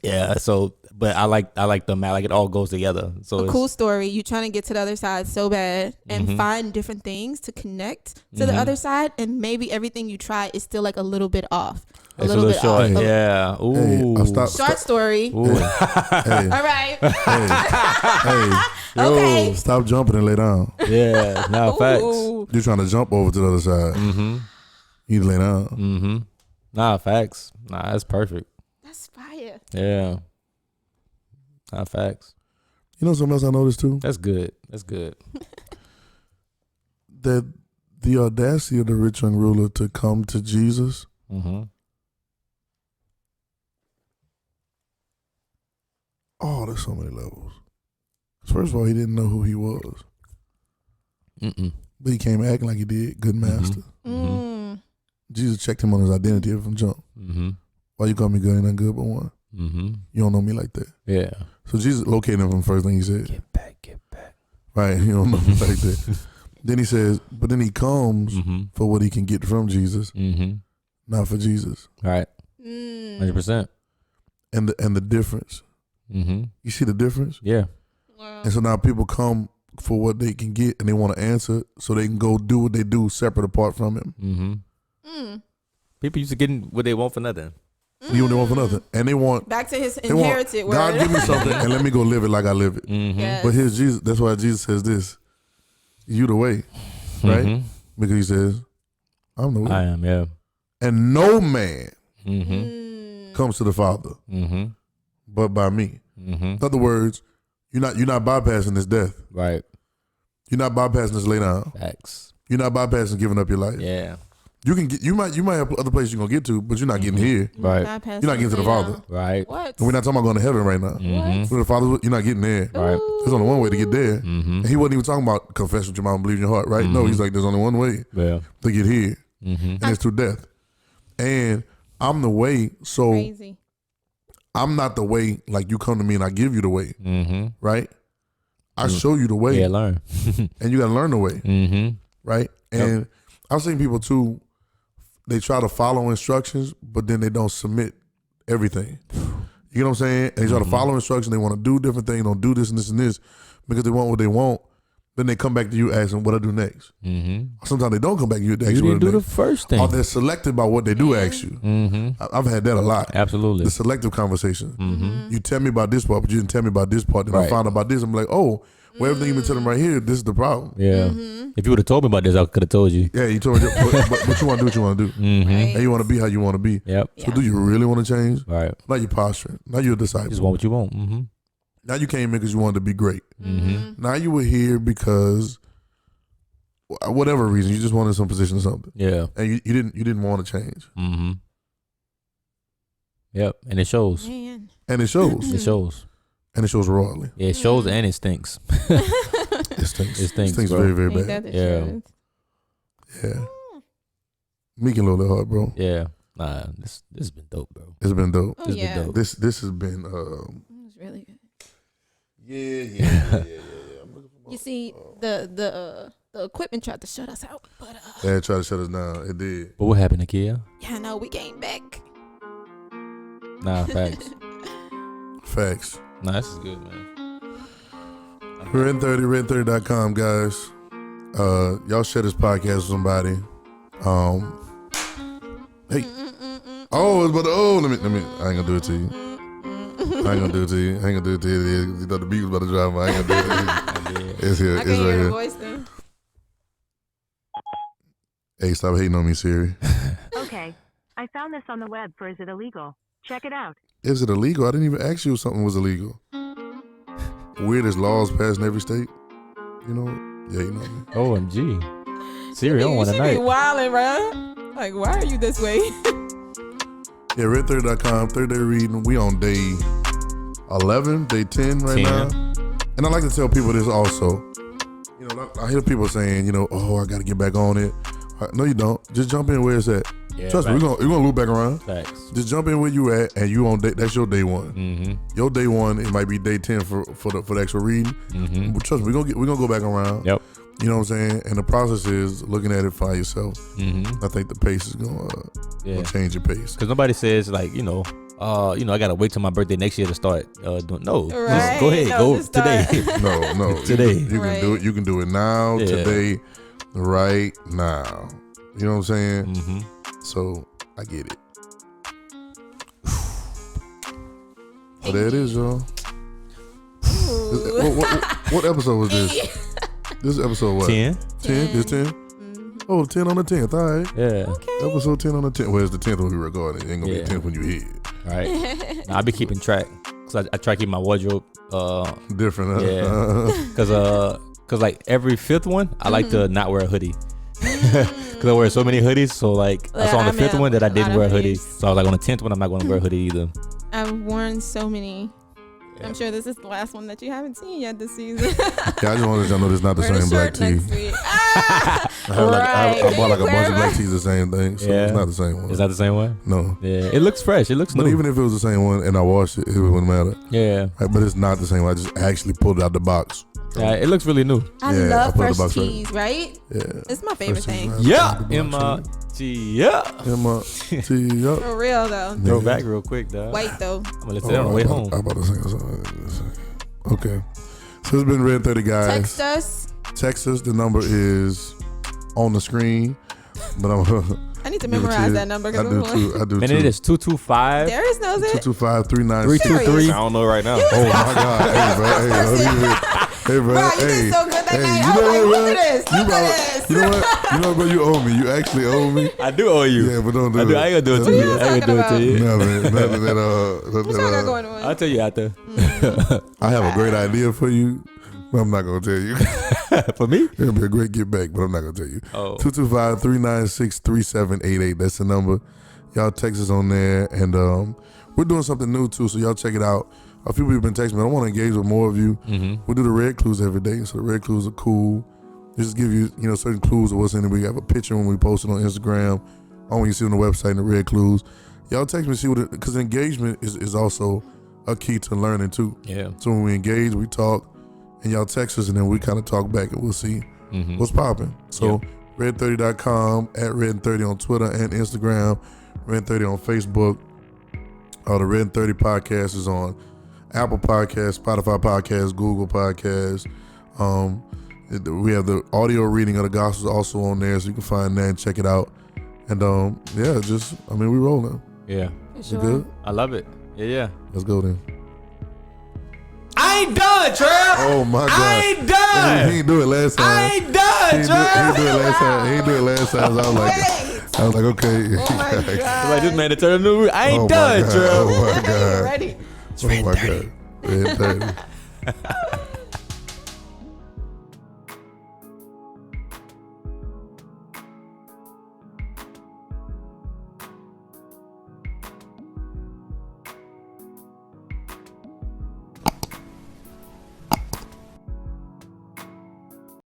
Yeah. So, but I like the map. Like it all goes together. So A it's cool story. You trying to get to the other side so bad and find different things to connect to the other side, and maybe everything you try is still like a little bit off. it's a little short. off. Yeah. Hey, Ooh. Short story. Ooh. Hey, All right. hey, Okay. stop jumping and lay down. Yeah. Nah, facts. Ooh. You're trying to jump over to the other side. Mm-hmm. You need to lay down. Mm-hmm. Nah, facts. Nah, that's perfect. That's fire. Yeah. Nah, facts. You know something else I noticed too? That's good. That's good. That the audacity of the rich young ruler to come to Jesus, Mm-hmm. oh, there's so many levels. First of all, he didn't know who he was, Mm-mm. but he came acting like he did. Good master. Mm. Jesus checked him on his identity from jump. Mm-hmm. Why you call me good? Ain't nothing good but one. Mm-hmm. You don't know me like that. Yeah. So Jesus located him from the first thing he said. Get back. Right, you don't know me like that. Then he says, but then he comes Mm-hmm. for what he can get from Jesus, Mm-hmm. not for Jesus. All right. Mm. 100%. And the difference. Mm-hmm. You see the difference? Yeah. Wow. And so now people come for what they can get and they want to answer so they can go do what they do separate apart from him. Mm-hmm. Mm. People used to getting what they want for nothing. You don't want for nothing. And they want back to his they want, inherited word. God give me something and let me go live it like I live it. Yes. But here's Jesus. That's why Jesus says this. You the way. Right? Because he says, I'm the way. I am, yeah. And no man comes to the Father but by me. In other words, you're not bypassing this death. Right. You're not bypassing this lay down. Facts. You're not bypassing giving up your life. Yeah. You can get. You might have other places you're gonna get to, but you're not getting here. Right. You're not getting to the Father. Right. What? And we're not talking about going to heaven right now. What? With the Father, you're not getting there. Right. There's only one way to get there. And he wasn't even talking about confess with your mouth and believe in your heart, right? No, he's like, there's only one way Yeah. to get here, and it's through death. And I'm the way, so Crazy. I'm not the way. Like you come to me and I give you the way, right? I show you the way, Yeah, learn. and you got to learn the way, right? And I've seen people too. They try to follow instructions, but then they don't submit everything. You know what I'm saying? And they try to follow instructions. They want to do different things, don't do this and this and this because they want what they want. Then they come back to you asking what I do next. Sometimes they don't come back to you to ask You you what didn't I do do the next. first thing. Or they're selected by what they do ask you. I've had that a lot. Absolutely. The selective conversation. You tell me about this part, but you didn't tell me about this part. Then I Right. found out about this. I'm like, oh, well, everything you've been telling me right here, this is the problem. Yeah. If you would have told me about this, I could have told you. Yeah, you told me, but you want to do what you want to do. Right. And you want to be how you want to be. Yep. So do you really want to change? Right. Now you're posturing. Now you're a disciple. Just want what you want. Now you came in because you wanted to be great. Now you were here because whatever reason, you just wanted some position or something. Yeah. And you didn't want to change. Yep. And it shows. Man. And it shows. It shows. And it shows royally. Yeah, it shows and it stinks. It stinks. It stinks, stinks bro. very, very Ain't bad. that the Yeah. truth? Yeah. Meek and Lil Hard, bro. Yeah. Nah, this has been dope, bro. It's been dope. Oh, It's yeah. been dope. This has been It was really good. yeah. You see, the equipment tried to shut us out, but They tried to shut us down. It did. But what happened, Nakia? yeah, no, we came back. Nah, facts. Facts. Nah, this is good, man. Redin30, Redin30.com, guys. Y'all share this podcast with somebody. Hey. Oh, it's about to, let me. I ain't gonna do it to you. I ain't gonna do it to you. You thought the beat was about to drop. I ain't gonna do it to you. It's here. I It's can hear right the here. voice then. Hey, stop hating on me, Siri. Okay. I found this on the web for Is It Illegal? Check it out. Is it illegal? I didn't even ask you if something was illegal. Weirdest laws passed in every state. You know? Yeah, you know me. OMG. Siri on one She be tonight. wildin', bro. Like, why are you this way? Yeah, Redin30.com, 30 day reading. We on day 11, day 10 right 10. now. And I like to tell people this also. You know, I hear people saying, you know, oh, I got to get back on it. No, you don't. Just jump in where it's at. Yeah, Trust me, we're gonna loop back around. Facts. Just jump in where you at, and you on day, that's your day one. Your day one, it might be day 10 for the actual reading. But trust me, we're gonna go back around. Yep. You know what I'm saying? And the process is looking at it by yourself. I think the pace is gonna change your pace. Because nobody says like, I gotta wait till my birthday next year to start doing. No, Right. just go ahead, No, go just start. today. No, Today. You can do it. You can do it now, Yeah. today, right now. You know what I'm saying? So I get it. Oh, there it is, y'all. What episode was this? This is episode what? 10. 10? This 10? Oh, 10 on the 10th. All right. Yeah. Episode 10 on the 10th. Well, it's the 10th when we record it. It ain't going to Yeah. be 10th when you hear it. All right. Now, I be keeping track. Cause I try to keep my wardrobe. Different, huh? Yeah. Cause like every fifth one, I like to not wear a hoodie. Cause I wear so many hoodies. So like I saw on the fifth one that I didn't wear a hoodie. So I was like on the 10th one, I'm not going to wear a hoodie either. I've worn so many. I'm sure this is the last one that you haven't seen yet this season. Yeah, I just want to let y'all know this is not the Wear the same black shirt tee. next week. I bought like a bunch of black tees, the same thing. So Yeah. it's not the same one. Is that the same one? No. Yeah. It looks fresh. It looks But new. even if it was the same one and I washed it, it wouldn't matter. Yeah. Right, but it's not the same one. I just actually pulled it out the box. Yeah. It looks really new. I Yeah, I love put it in fresh the box right. cheese, right? Yeah. It's my favorite Fresh thing. cheese, Yeah. right? M-I-T. Yeah. M-I-T, yup. For real though. Go back real quick, dog. Wait though. I'm gonna let you on the way home. I'm about to sing something. Okay. So it's been Redin30, guys. Text us. Text us. The number is on the screen. But I'm I I need to memorize that number. I do too. I do And too. it is 225. Darius knows it. 225-396. I don't know right now. Oh my God! Hey, bro. Bro, you did so good that night. I was like, look at this. Look at this. You know what? Bro, you owe me. You actually owe me. I do owe you. Yeah, but don't do it. I ain't gonna do it to you. I ain't gonna do it to you. Nothing What y'all got going on? I'll tell you after. I have a great idea for you, but I'm not gonna tell you. For me? It'll be a great get back, but I'm not gonna tell you. Oh. 225-396-3788. That's the number. Y'all text us on there, and we're doing something new too. So y'all check it out. A few people have been texting me. I want to engage with more of you. Mm-hmm. We do the red clues every day, so the red clues are cool. They just give you, certain clues of what's in it. We have a picture when we post it on Instagram, or when you see it on the website, and the red clues. Y'all text me, see what it, because engagement is also a key to learning too. Yeah. So when we engage, we talk, and y'all text us, and then we kind of talk back, and we'll see what's popping. So Redin30.com, at Redin30 on Twitter and Instagram, Redin30 on Facebook. The Redin30 podcast is on Apple Podcasts, Spotify Podcasts, Google Podcasts. We have the audio reading of the Gospels also on there, so you can find that and check it out. And we rolling. Yeah. Sure. You good? I love it. Yeah. Let's go then. I ain't done, Trev. Oh my God. I ain't done. He didn't do it last time. I ain't done, He didn't Trev. do it last time. He didn't do it last time. So I was like, okay. Oh my God. Like this man to turn a new. I ain't Oh my done, God. Trev. Oh my God. Ready? Oh my God. Redin30.